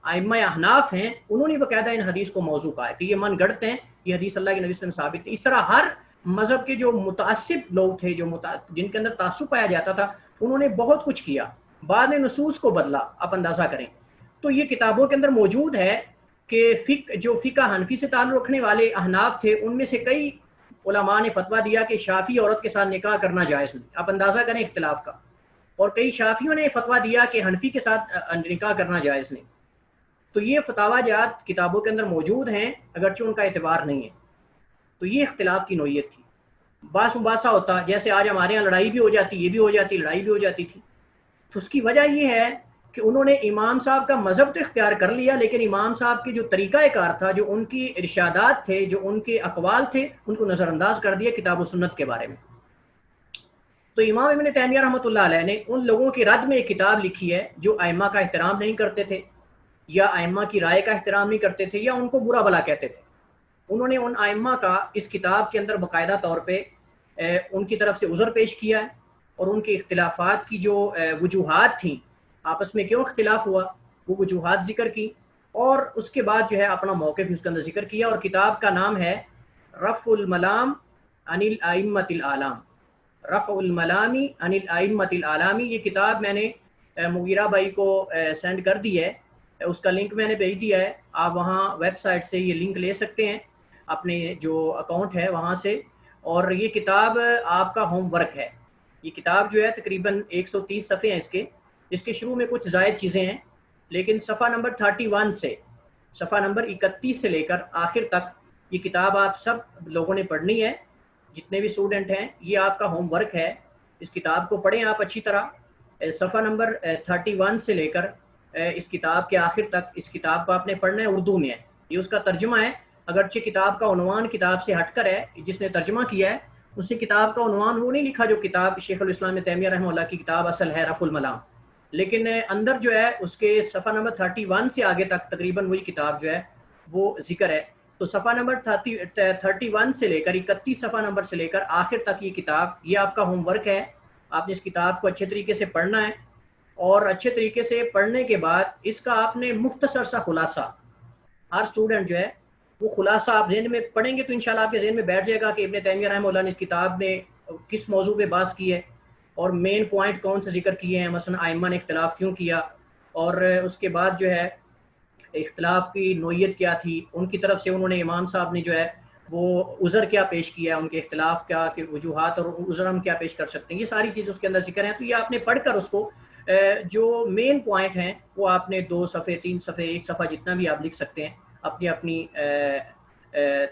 ائمہ احناف ہیں انہوں نے باقاعدہ ان حدیث کو موضوع کہا ہے کہ یہ من گڑت ہیں، یہ حدیث اللہ کے نبی صلی اللہ علیہ وسلم ثابت ہے۔ اس طرح ہر مذہب کے جو متعصب لوگ تھے، جن کے اندر تعصب پایا جاتا تھا، انہوں نے بہت کچھ کیا، بعد میں نصوص کو بدلا، آپ اندازہ کریں۔ تو یہ کتابوں کے اندر موجود ہے کہ جو فقہ حنفی سے تعلق رکھنے والے احناف تھے، ان میں سے کئی علماء نے فتویٰ دیا کہ شافی عورت کے ساتھ نکاح کرنا جائز نہیں۔ آپ اندازہ کریں اختلاف کا۔ اور کئی شافیوں نے فتویٰ دیا کہ حنفی کے ساتھ نکاح کرنا جائز نہیں۔ تو یہ فتاوی جات کتابوں کے اندر موجود ہیں، اگرچہ ان کا اعتبار نہیں ہے۔ تو یہ اختلاف کی نوعیت تھی۔ باس مباحثہ ہوتا، جیسے آج ہمارے یہاں لڑائی بھی ہو جاتی، یہ بھی ہو جاتی، لڑائی بھی ہو جاتی تھی۔ تو اس کی وجہ یہ ہے کہ انہوں نے امام صاحب کا مذہب تو اختیار کر لیا، لیکن امام صاحب کے جو طریقہ کار تھا، جو ان کی ارشادات تھے، جو ان کے اقوال تھے، ان کو نظر انداز کر دیا کتاب و سنت کے بارے میں۔ تو امام ابن تیمیہ رحمۃ اللہ علیہ نے ان لوگوں کی رد میں ایک کتاب لکھی ہے جو ائمہ کا احترام نہیں کرتے تھے، یا ائمہ کی رائے کا احترام نہیں کرتے تھے، یا ان کو برا بھلا کہتے تھے۔ انہوں نے ان ائمہ کا اس کتاب کے اندر باقاعدہ طور پہ ان کی طرف سے عذر پیش کیا ہے، اور ان کے اختلافات کی جو وجوہات تھیں، آپس میں کیوں اختلاف ہوا، وہ وجوہات ذکر کی، اور اس کے بعد جو ہے اپنا موقف اس کے اندر ذکر کیا۔ اور کتاب کا نام ہے رفع الملام عن الائمۃ الاعلام، رفع الملام عن الائمۃ الاعلام۔ یہ کتاب میں نے مغیرہ بھائی کو سینڈ کر دی ہے، اس کا لنک میں نے بھیج دیا ہے، آپ وہاں ویب سائٹ سے یہ لنک لے سکتے ہیں، اپنے جو اکاؤنٹ ہے وہاں سے۔ اور یہ کتاب آپ کا ہوم ورک ہے۔ یہ کتاب جو ہے تقریباً 130 صفحے ہیں اس کے شروع میں کچھ زائد چیزیں ہیں، لیکن صفحہ نمبر 31 سے صفحہ نمبر 31 سے لے کر آخر تک یہ کتاب آپ سب لوگوں نے پڑھنی ہے، جتنے بھی اسٹوڈنٹ ہیں۔ یہ آپ کا ہوم ورک ہے، اس کتاب کو پڑھیں آپ اچھی طرح۔ صفحہ نمبر 31 سے لے کر اس کتاب کے آخر تک اس کتاب کو آپ نے پڑھنا ہے، اردو میں ہے، یہ اس کا ترجمہ ہے۔ اگرچہ کتاب کا عنوان کتاب سے ہٹ کر ہے، جس نے ترجمہ کیا ہے اس نے کتاب کا عنوان وہ نہیں لکھا جو کتاب شیخ الاسلام تیمیہ رحمہ اللہ کی کتاب اصل ہے، رفع الملام، لیکن اندر جو ہے اس کے صفحہ نمبر 31 سے آگے تک تقریباً وہی کتاب جو ہے وہ ذکر ہے۔ تو صفحہ نمبر 31 سے لے کر 31 صفحہ نمبر سے لے کر آخر تک یہ کتاب، یہ آپ کا ہوم ورک ہے۔ آپ نے اس کتاب کو اچھے طریقے سے پڑھنا ہے، اور اچھے طریقے سے پڑھنے کے بعد اس کا آپ نے مختصر سا خلاصہ، ہر اسٹوڈنٹ جو ہے وہ خلاصہ آپ ذہن میں پڑھیں گے تو انشاءاللہ آپ کے ذہن میں بیٹھ جائے گا کہ ابن تیمیہ رحمہ اللہ نے اس کتاب میں کس موضوع پہ بحث کی ہے اور مین پوائنٹ کون سے ذکر کیے ہیں، مثلا ائمہ نے اختلاف کیوں کیا، اور اس کے بعد جو ہے اختلاف کی نوعیت کیا تھی، ان کی طرف سے انہوں نے امام صاحب نے جو ہے وہ عذر کیا پیش کیا، ان کے اختلاف کیا کہ وجوہات اور عذر ہم کیا پیش کر سکتے ہیں، یہ ساری چیزیں اس کے اندر ذکر ہیں۔ تو یہ آپ نے پڑھ کر اس کو جو مین پوائنٹ ہیں وہ آپ نے 2 صفحے 3 صفحے 1 صفحہ جتنا بھی آپ لکھ سکتے ہیں اپنی اپنی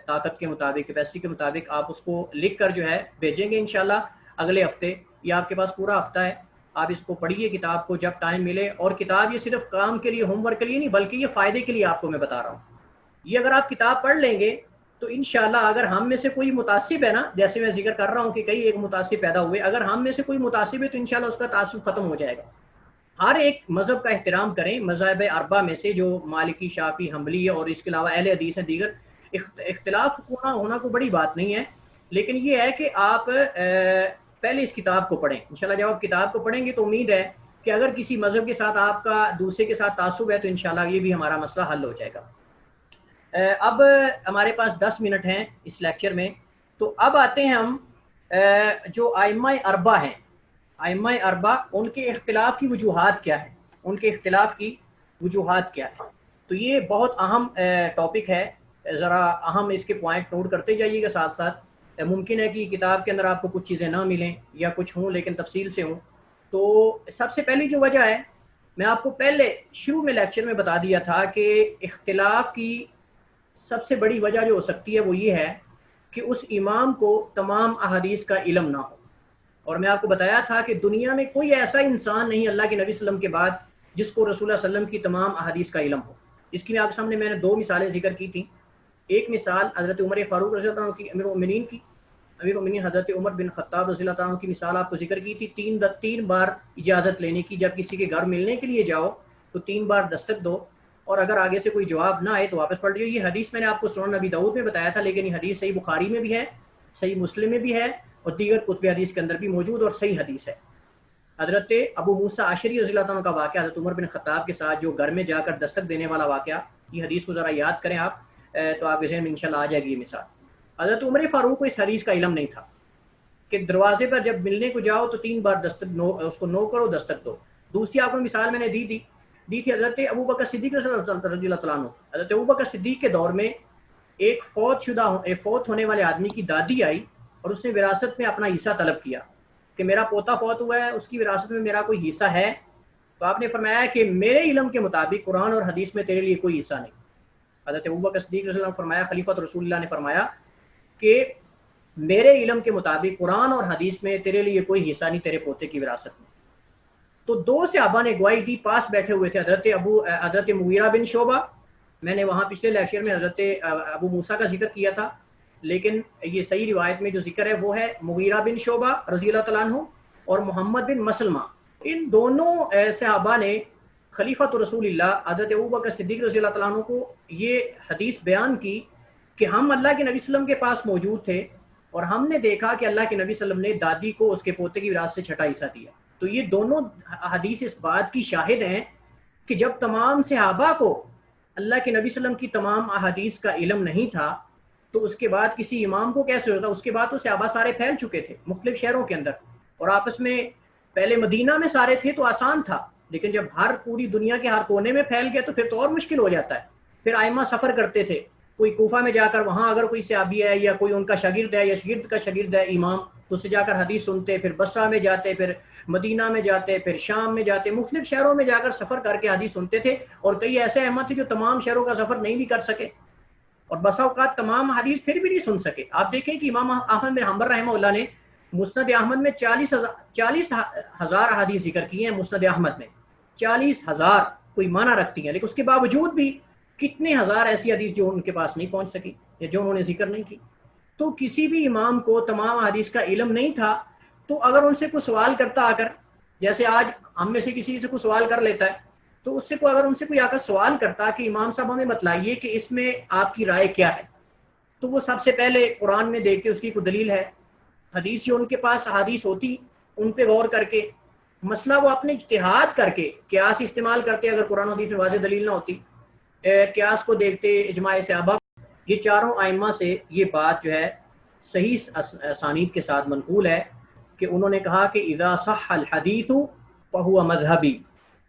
طاقت کے مطابق، کیپیسٹی کے مطابق آپ اس کو لکھ کر جو ہے بھیجیں گے انشاءاللہ اگلے ہفتے۔ یہ آپ کے پاس پورا ہفتہ ہے، آپ اس کو پڑھیے کتاب کو جب ٹائم ملے، اور کتاب یہ صرف کام کے لیے ہوم ورک کے لیے نہیں بلکہ یہ فائدے کے لیے آپ کو میں بتا رہا ہوں۔ یہ اگر آپ کتاب پڑھ لیں گے تو انشاءاللہ اگر ہم میں سے کوئی متعصب ہے نا، جیسے میں ذکر کر رہا ہوں کہ کئی ایک متعصب پیدا ہوئے، اگر ہم میں سے کوئی متعصب ہے تو انشاءاللہ اس کا تعصب ختم ہو جائے گا۔ ہر ایک مذہب کا احترام کریں، مذاہب اربعہ میں سے جو مالکی، شافعی، حنبلی اور اس کے علاوہ اہل حدیث ہیں دیگر، اختلاف ہونا کوئی بڑی بات نہیں ہے، لیکن یہ ہے کہ آپ پہلے اس کتاب کو پڑھیں۔ انشاءاللہ جب آپ کتاب کو پڑھیں گے تو امید ہے کہ اگر کسی مذہب کے ساتھ آپ کا دوسرے کے ساتھ تعصب ہے تو انشاءاللہ یہ بھی ہمارا مسئلہ حل ہو جائے گا۔ اب ہمارے پاس 10 منٹ ہیں اس لیکچر میں، تو اب آتے ہیں ہم جو ائمہ اربعہ ہیں، ائمہ اربعہ ان کے اختلاف کی وجوہات کیا ہے، ان کے اختلاف کی وجوہات کیا ہے۔ تو یہ بہت اہم ٹاپک ہے، ذرا اہم اس کے پوائنٹ نوٹ کرتے جائیے گا ساتھ ساتھ۔ ممکن ہے کہ کتاب کے اندر آپ کو کچھ چیزیں نہ ملیں یا کچھ ہوں لیکن تفصیل سے ہوں۔ تو سب سے پہلی جو وجہ ہے، میں آپ کو پہلے شروع میں لیکچر میں بتا دیا تھا کہ اختلاف کی سب سے بڑی وجہ جو ہو سکتی ہے وہ یہ ہے کہ اس امام کو تمام احادیث کا علم نہ ہو۔ اور میں آپ کو بتایا تھا کہ دنیا میں کوئی ایسا انسان نہیں اللہ کے نبی صلی اللہ علیہ وسلم کے بعد جس کو رسول اللہ صلی اللہ علیہ وسلم کی تمام احادیث کا علم ہو۔ اس کی آپ کے سامنے میں نے 2 مثالیں ذکر کی تھیں۔ ایک مثال حضرت عمر فاروق رضی اللہ عنہ کی، امیر المؤمنین کی، امیر المؤمنین حضرت عمر بن خطاب رضی اللہ عنہ کی مثال آپ کو ذکر کی تھی، 3 بار اجازت لینے کی، جب کسی کے گھر ملنے کے لیے جاؤ تو 3 بار دستک دو، اور اگر آگے سے کوئی جواب نہ آئے تو واپس پلٹ جائیے۔ یہ حدیث میں نے آپ کو سنن نبی داؤد میں بتایا تھا، لیکن یہ حدیث صحیح بخاری میں بھی ہے، صحیح مسلم میں بھی ہے، اور دیگر کتب حدیث کے اندر بھی موجود اور صحیح حدیث ہے۔ حضرت ابو موسیٰ عاشری رضی اللہ عنہ کا واقعہ، حضرت عمر بن خطاب کے ساتھ جو گھر میں جا کر دستک دینے والا واقعہ، یہ حدیث کو ذرا یاد کریں آپ تو آپ کے ذہن میں انشاءاللہ آ جائے گی یہ مثال۔ حضرت عمر فاروق کو اس حدیث کا علم نہیں تھا کہ دروازے پر جب ملنے کو جاؤ تو 3 بار دستک اس کو نو کرو، دستک دو۔ دوسری آپ کو مثال میں نے دی تھی حضرت ابو بکر صدیق رضی اللہ تعالیٰ عنہ۔ حضرت ابو بکر صدیق کے دور میں ایک فوت ہونے والے آدمی کی دادی آئی اور اس نے وراثت میں اپنا حصہ طلب کیا کہ میرا پوتا فوت ہوا ہے، اس کی وراثت میں میرا کوئی حصہ ہے؟ تو آپ نے فرمایا کہ میرے علم کے مطابق قرآن اور حدیث میں تیرے لیے کوئی حصہ نہیں۔ حضرت ابوبکر صدیق رضی اللہ عنہ فرمایا، خلیفۃ رسول اللہ نے فرمایا کہ میرے علم کے مطابق قرآن اور حدیث میں تیرے لیے کوئی حصہ نہیں تیرے پوتے کی وراثت میں۔ تو 2 صحابہ نے گواہی دی، پاس بیٹھے ہوئے تھے، حضرت مغیرہ بن شعبہ، میں نے وہاں پچھلے لیکچر میں حضرت ابو موسیٰ کا ذکر کیا تھا، لیکن یہ صحیح روایت میں جو ذکر ہے وہ ہے مغیرہ بن شعبہ رضی اللہ تعالیٰ عنہ اور محمد بن مسلمہ۔ ان دونوں صحابہ نے خلیفۃ رسول اللہ حضرت ابوبکر صدیق رضی اللہ تعالیٰ عنہ کو یہ حدیث بیان کی کہ ہم اللہ کے نبی صلی اللہ علیہ وسلم کے پاس موجود تھے اور ہم نے دیکھا کہ اللہ کے نبی صلی اللہ علیہ وسلم نے دادی کو اس کے پوتے کی وراثت سے چھٹا حصہ دیا۔ تو یہ دونوں حدیث اس بات کی شاہد ہیں کہ جب تمام صحابہ کو اللہ کے نبی صلی اللہ علیہ وسلم کی تمام احادیث کا علم نہیں تھا تو اس کے بعد کسی امام کو کیسے ہوتا؟ اس کے بعد تو صحابہ سارے پھیل چکے تھے مختلف شہروں کے اندر اور آپس میں، پہلے مدینہ میں سارے تھے تو آسان تھا، لیکن جب ہر پوری دنیا کے ہر کونے میں پھیل گئے تو پھر تو اور مشکل ہو جاتا ہے۔ پھر ائمہ سفر کرتے تھے، کوئی کوفہ میں جا کر وہاں اگر کوئی صحابی ہے یا کوئی ان کا شاگرد ہے یا شاگرد کا شاگرد ہے امام، تو اس سے جا کر حدیث سنتے، پھر بصرہ میں جاتے، پھر مدینہ میں جاتے، پھر شام میں جاتے، مختلف شہروں میں جا کر سفر کر کے حدیث سنتے تھے، اور کئی ایسے ائمہ تھے جو تمام شہروں کا سفر نہیں بھی کر سکے اور بسا اوقات تمام حدیث پھر بھی نہیں سن سکے۔ آپ دیکھیں کہ امام احمد بن حنبل رحمہ اللہ نے مسند احمد میں 40,000 حدیث ذکر کی ہیں، مسند احمد میں 40,000 کوئی معنی رکھتی ہیں، لیکن اس کے باوجود بھی کتنے ہزار ایسی حدیث جو ان کے پاس نہیں پہنچ سکی یا جو انہوں نے ذکر نہیں کی۔ تو کسی بھی امام کو تمام حدیث کا علم نہیں تھا، تو اگر ان سے کوئی سوال کرتا آ کر، جیسے آج ہم میں سے کسی سے کوئی سوال کر لیتا ہے تو اس سے اگر ان سے کوئی آ کر سوال کرتا کہ امام صاحب ہمیں بتلائیے کہ اس میں آپ کی رائے کیا ہے، تو وہ سب سے پہلے قرآن میں دیکھ کے اس کی کوئی دلیل ہے، حدیث جو ان کے پاس حدیث ہوتی ان پہ غور کر کے مسئلہ وہ اپنے اجتہاد کر کے قیاس استعمال کرتے اگر قرآن و حدیث میں واضح دلیل نہ ہوتی، قیاس کو دیکھتے، اجماع صحابہ. یہ چاروں ائمہ سے یہ بات جو ہے صحیح اسانید کے ساتھ منقول ہے کہ انہوں نے کہا کہ اذا صح الحدیث فهو مذہبی،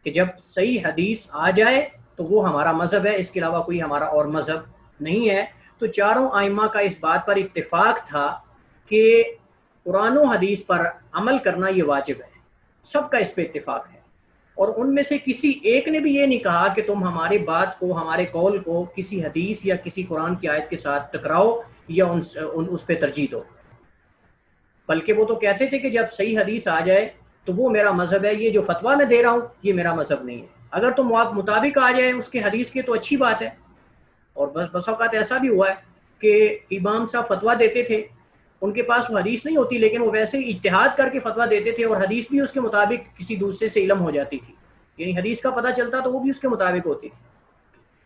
کہ جب صحیح حدیث آ جائے تو وہ ہمارا مذہب ہے، اس کے علاوہ کوئی ہمارا اور مذہب نہیں ہے. تو چاروں ائمہ کا اس بات پر اتفاق تھا کہ قرآن و حدیث پر عمل کرنا یہ واجب ہے، سب کا اس پہ اتفاق ہے. اور ان میں سے کسی ایک نے بھی یہ نہیں کہا کہ تم ہماری بات کو، ہمارے قول کو کسی حدیث یا کسی قرآن کی آیت کے ساتھ ٹکراؤ یا اس پہ ترجیح دو، بلکہ وہ تو کہتے تھے کہ جب صحیح حدیث آ جائے تو وہ میرا مذہب ہے، یہ جو فتویٰ میں دے رہا ہوں یہ میرا مذہب نہیں ہے. اگر تم مطابق آ جائے اس کے حدیث کے تو اچھی بات ہے. اور بس اوقات ایسا بھی ہوا ہے کہ امام صاحب فتویٰ دیتے تھے، ان کے پاس وہ حدیث نہیں ہوتی لیکن وہ ویسے ہی اجتہاد کر کے فتویٰ دیتے تھے، اور حدیث بھی اس کے مطابق کسی دوسرے سے علم ہو جاتی تھی، یعنی حدیث کا پتہ چلتا تو وہ بھی اس کے مطابق ہوتی تھی.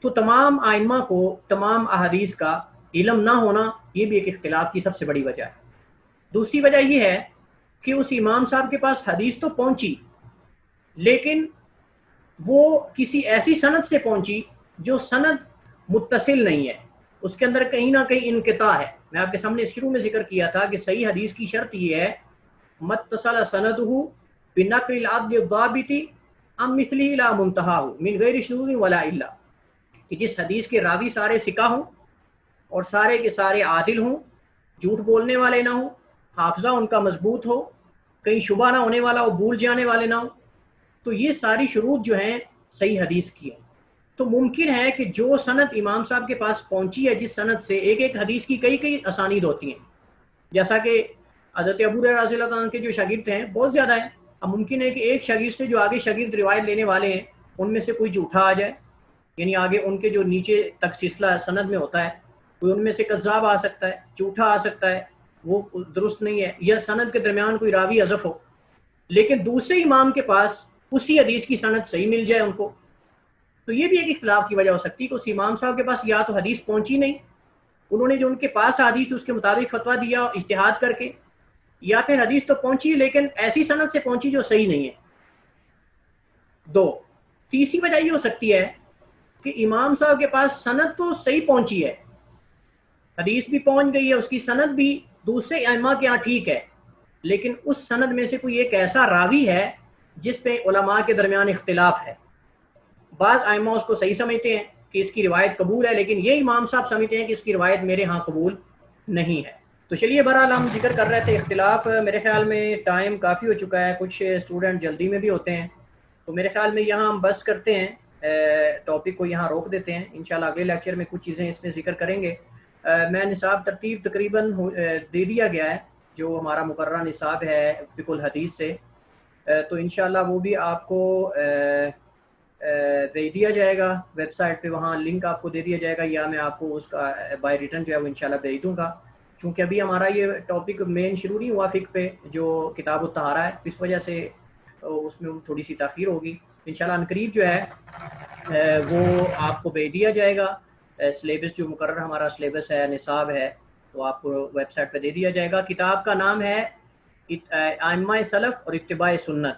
تو تمام ائمہ کو تمام احادیث کا علم نہ ہونا یہ بھی ایک اختلاف کی سب سے بڑی وجہ ہے. دوسری وجہ یہ ہے کہ اس امام صاحب کے پاس حدیث تو پہنچی لیکن وہ کسی ایسی سند سے پہنچی جو سند متصل نہیں ہے، اس کے اندر کہیں نہ کہیں انقطاع ہے. میں آپ کے سامنے شروع میں ذکر کیا تھا کہ صحیح حدیث کی شرط یہ ہے متصل سندہ بنقل العدل الضابط عن مثلہ لا منتہا من غیر شذوذ ولا علہ، کہ جس حدیث کے راوی سارے ثقہ ہوں اور سارے کے سارے عادل ہوں، جھوٹ بولنے والے نہ ہوں، حافظہ ان کا مضبوط ہو، کہیں شبہ نہ ہونے والا ہو، بھول جانے والے نہ ہوں، تو یہ ساری شروط جو ہیں صحیح حدیث کی ہیں. تو ممکن ہے کہ جو سند امام صاحب کے پاس پہنچی ہے، جس سند سے ایک حدیث کی کئی اسانید ہوتی ہیں، جیسا کہ حضرت ابو ہریرہ رضی اللہ عنہ کے جو شاگرد ہیں بہت زیادہ ہیں. اب ممکن ہے کہ ایک شاگرد سے جو آگے شاگرد روایت لینے والے ہیں ان میں سے کوئی جھوٹا آ جائے، یعنی آگے ان کے جو نیچے تک سلسلہ سند میں ہوتا ہے کوئی ان میں سے کذاب آ سکتا ہے، جھوٹا آ سکتا ہے، وہ درست نہیں ہے، یا سند کے درمیان کوئی راوی حذف ہو، لیکن دوسرے امام کے پاس اسی حدیث کی سند صحیح مل جائے ان کو. تو یہ بھی ایک اختلاف کی وجہ ہو سکتی ہے کہ اس امام صاحب کے پاس یا تو حدیث پہنچی نہیں، انہوں نے جو ان کے پاس حدیث اس کے مطابق فتویٰ دیا اجتہاد کر کے، یا پھر حدیث تو پہنچی لیکن ایسی سند سے پہنچی جو صحیح نہیں ہے. تیسری وجہ یہ ہو سکتی ہے کہ امام صاحب کے پاس سند تو صحیح پہنچی ہے، حدیث بھی پہنچ گئی ہے، اس کی سند بھی دوسرے ائمہ کے ہاں ٹھیک ہے، لیکن اس سند میں سے کوئی ایک ایسا راوی ہے جس پہ علماء کے درمیان اختلاف ہے. بعض ائمہ اس کو صحیح سمجھتے ہیں کہ اس کی روایت قبول ہے، لیکن یہ امام صاحب سمجھتے ہیں کہ اس کی روایت میرے ہاں قبول نہیں ہے. تو چلیے بہرحال ہم ذکر کر رہے تھے اختلاف. میرے خیال میں ٹائم کافی ہو چکا ہے، کچھ اسٹوڈنٹ جلدی میں بھی ہوتے ہیں، تو میرے خیال میں یہاں ہم بس کرتے ہیں، ٹاپک کو یہاں روک دیتے ہیں. انشاءاللہ اگلے لیکچر میں کچھ چیزیں اس میں ذکر کریں گے. میں نصاب ترتیب تقریباً دے دیا گیا ہے جو ہمارا مقررہ نصاب ہے فقہ الحدیث سے، تو انشاءاللہ وہ بھی آپ کو بھیج دیا جائے گا ویب سائٹ پہ، وہاں لنک آپ کو دے دیا جائے گا، یا میں آپ کو اس کا بائی ریٹرن جو ہے وہ انشاءاللہ بھیج دوں گا. چونکہ ابھی ہمارا یہ ٹاپک مین شروع نہیں ہوا فقہ پہ جو کتاب الطہارہ ہے، اس وجہ سے اس میں تھوڑی سی تاخیر ہوگی. انشاءاللہ عنقریب جو ہے وہ آپ کو بھیج دیا جائے گا. سلیبس جو مقرر ہمارا سلیبس ہے، نصاب ہے، تو آپ کو ویب سائٹ پہ دے دیا جائے گا. کتاب کا نام ہے ائمہ سلف اور اتباع سنت،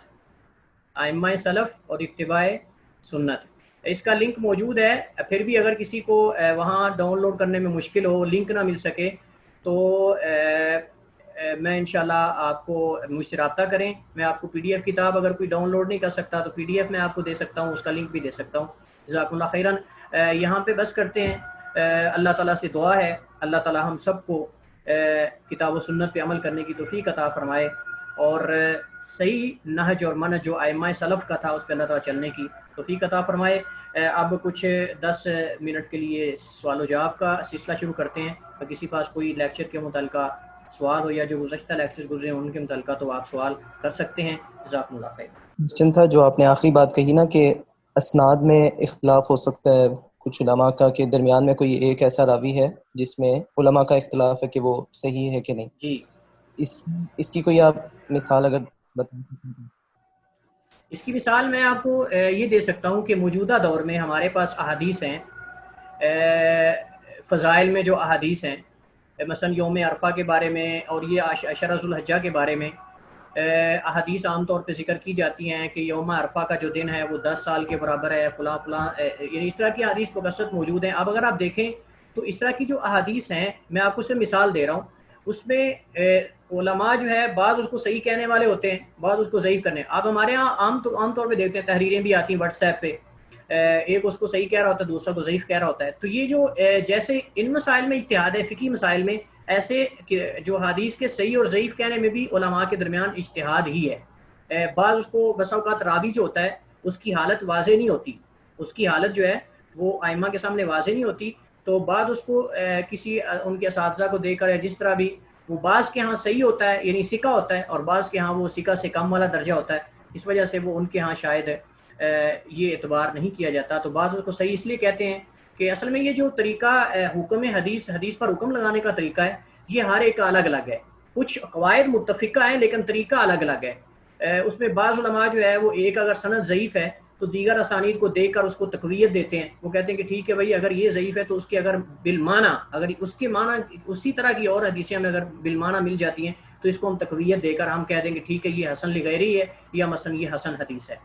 ائمہ سلف اور اتباع سنت. اس کا لنک موجود ہے، پھر بھی اگر کسی کو وہاں ڈاؤن لوڈ کرنے میں مشکل ہو، لنک نہ مل سکے، تو میں انشاءاللہ آپ کو مجھ سے رابطہ کریں. میں آپ کو پی ڈی ایف کتاب اگر کوئی ڈاؤن لوڈ نہیں کر سکتا تو پی ڈی ایف میں آپ کو دے سکتا ہوں، اس کا لنک بھی دے سکتا ہوں. جزاکم اللہ خیراً. یہاں پہ بس کرتے ہیں. اللہ تعالیٰ سے دعا ہے اللہ تعالیٰ ہم سب کو کتاب و سنت پہ عمل کرنے کی توفیق عطا فرمائے، اور صحیح نہج اور منہج جو ائمہ سلف کا تھا اس پہ اللہ تعالیٰ چلنے کی توفیق عطا فرمائے. اب کچھ 10 منٹ کے لیے سوال و جواب کا سلسلہ شروع کرتے ہیں. تو کسی پاس کوئی لیکچر کے متعلقہ سوال ہو یا جو گزشتہ لیکچر گزرے ہیں ان کے متعلقہ تو آپ سوال کر سکتے ہیں. جزاکم اللہ خیر. کوشچن تھا جو آپ نے آخری بات کہی نا کہ اسناد میں اختلاف ہو سکتا ہے کچھ علماء کا، کے درمیان میں کوئی ایک ایسا راوی ہے جس میں علماء کا اختلاف ہے کہ وہ صحیح ہے کہ نہیں. جی اس کی کوئی آپ مثال اگر بتا سکیں. اس کی مثال میں آپ کو یہ دے سکتا ہوں کہ موجودہ دور میں ہمارے پاس احادیث ہیں، فضائل میں جو احادیث ہیں، مثلا یوم عرفہ کے بارے میں اور یہ عشرہ ذوالحجہ کے بارے میں، احادیث عام طور پہ ذکر کی جاتی ہیں کہ یوم عرفہ کا جو دن ہے وہ 10 سال کے برابر ہے، فلاں فلاں، یعنی اس طرح کی احادیث بکثرت موجود ہیں. اب اگر آپ دیکھیں تو اس طرح کی جو احادیث ہیں، میں آپ کو سے مثال دے رہا ہوں، اس میں علماء جو ہے بعض اس کو صحیح کہنے والے ہوتے ہیں، بعض اس کو ضعیف کرنے. آپ ہمارے ہاں عام طور پہ دیکھتے ہیں تحریریں بھی آتی ہیں واٹس ایپ پہ، ایک اس کو صحیح کہہ رہا ہوتا ہے، دوسرا کو ضعیف کہہ رہا ہوتا ہے. تو یہ جو جیسے ان مسائل میں اجتہاد ہے، فقہی مسائل میں، ایسے جو حدیث کے صحیح اور ضعیف کہنے میں بھی علماء کے درمیان اجتہاد ہی ہے. بعض اس کو بسا اوقات راوی جو ہوتا ہے اس کی حالت واضح نہیں ہوتی، اس کی حالت جو ہے وہ ائمہ کے سامنے واضح نہیں ہوتی، تو بعد اس کو کسی ان کے اساتذہ کو دے کر جس طرح بھی وہ بعض کے ہاں صحیح ہوتا ہے یعنی ثقہ ہوتا ہے، اور بعض کے ہاں وہ ثقہ سے کم والا درجہ ہوتا ہے، اس وجہ سے وہ ان کے ہاں شاید یہ اعتبار نہیں کیا جاتا. تو بعض اس کو صحیح اس لیے کہتے ہیں کہ اصل میں یہ جو طریقہ حکم حدیث پر حکم لگانے کا طریقہ ہے، یہ ہر ایک کا الگ الگ ہے. کچھ قواعد متفقہ ہیں لیکن طریقہ الگ الگ ہے. اس میں بعض علماء جو ہے وہ ایک اگر سند ضعیف ہے تو دیگر اسانید کو دیکھ کر اس کو تقویت دیتے ہیں. وہ کہتے ہیں کہ ٹھیک ہے بھائی، اگر یہ ضعیف ہے تو اس کے اگر بالمعنی، اگر اس کے معنی اسی طرح کی اور حدیثیں ہمیں اگر بالمعنی مل جاتی ہیں تو اس کو ہم تقویت دے کر ہم کہہ دیں کہ ٹھیک ہے یہ حسن لغیری ہے یا مثلا یہ حسن حدیث ہے.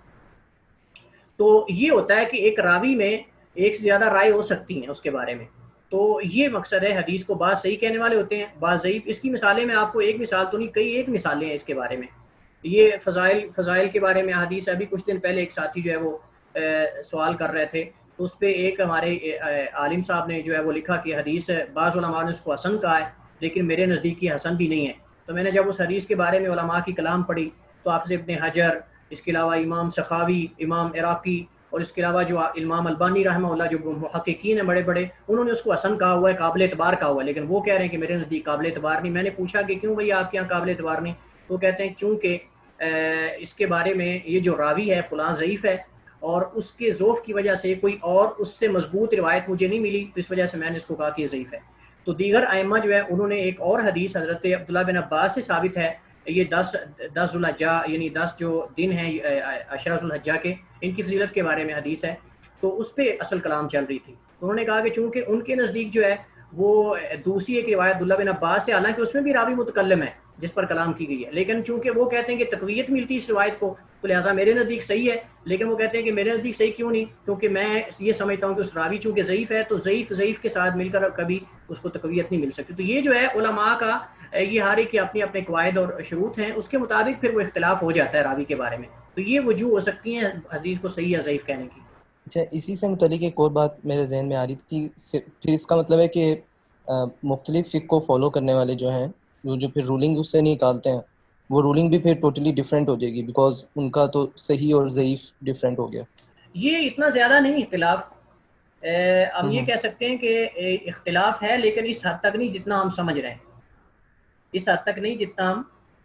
تو یہ ہوتا ہے کہ ایک راوی میں ایک سے زیادہ رائے ہو سکتی ہیں اس کے بارے میں. تو یہ مقصد ہے حدیث کو، بعض صحیح کہنے والے ہوتے ہیں، بعض ضعیف. اس کی مثالیں میں آپ کو ایک مثال تو نہیں، کئی ایک مثالیں ہیں اس کے بارے میں. یہ فضائل کے بارے میں حدیث. ابھی کچھ دن پہلے ایک ساتھی جو ہے وہ سوال کر رہے تھے، تو اس پہ ایک ہمارے عالم صاحب نے جو ہے وہ لکھا کہ حدیث بعض علماء نے اس کو حسن کہا ہے لیکن میرے نزدیک یہ حسن بھی نہیں ہے. تو میں نے جب اس حدیث کے بارے میں علماء کی کلام پڑھی تو حافظ ابن حجر، اس کے علاوہ امام سخاوی، امام عراقی، اور اس کے علاوہ جو امام البانی رحمہ اللہ جو محققین ہیں بڑے بڑے، انہوں نے اس کو حسن کہا ہوا ہے، قابل اعتبار کہا ہوا ہے، لیکن وہ کہہ رہے ہیں کہ میرے نزدیک قابل اعتبار نہیں. میں نے پوچھا کہ کیوں بھئی آپ کے یہاں قابل اعتبار نہیں؟ تو کہتے ہیں کیونکہ اس کے بارے میں یہ جو راوی ہے فلاں ضعیف ہے، اور اس کے ضعف کی وجہ سے کوئی اور اس سے مضبوط روایت مجھے نہیں ملی، تو اس وجہ سے میں نے اس کو کہا کہ یہ ضعیف ہے. تو دیگر ائمہ جو ہے انہوں نے ایک اور حدیث حضرت عبداللہ بن عباس سے ثابت ہے، یہ 10 ذو الحجہ یعنی 10 جو دن ہیں عشرہ ذو الحجہ کے، ان کی فضیلت کے بارے میں حدیث ہے. تو اس پہ اصل کلام چل رہی تھی. تو انہوں نے کہا کہ چونکہ ان کے نزدیک جو ہے وہ دوسری ایک روایت عبداللہ بن عباس سے، حالانکہ اس میں بھی راوی متکلم ہے جس پر کلام کی گئی ہے، لیکن چونکہ وہ کہتے ہیں کہ تقویت ملتی اس روایت کو تو لہٰذا میرے نزدیک صحیح ہے. لیکن وہ کہتے ہیں کہ میرے نزدیک صحیح کیوں نہیں؟ کیونکہ میں یہ سمجھتا ہوں کہ اس راوی چونکہ ضعیف ہے تو ضعیف کے ساتھ مل کر کبھی اس کو تقویت نہیں مل سکتی. تو یہ جو ہے علماء کا یہ ہر ایک کے اپنے اپنے قواعد اور شروط ہیں، اس کے مطابق پھر وہ اختلاف ہو جاتا ہے راوی کے بارے میں. تو یہ وجوہ ہو سکتی ہیں حدیث کو صحیح یا ضعیف کہنے کی. اچھا، اسی سے متعلق ایک اور بات میرے ذہن میں آ رہی تھی. پھر اس کا مطلب ہے کہ مختلف فقہ کو فالو کرنے والے جو ہیں، جو پھر رولنگ اس سے نکالتے ہیں، وہ رولنگ بھی پھر ٹوٹلی ڈیفرنٹ ہو جائے گی، بیکاز ان کا تو صحیح اور ضعیف ڈیفرنٹ ہو گیا. یہ اتنا زیادہ نہیں اختلاف، ہم یہ ہوں کہہ سکتے ہیں کہ اختلاف ہے لیکن اس حد تک نہیں جتنا ہم سمجھ رہے ہیں، اس حد تک نہیں جتنا ہم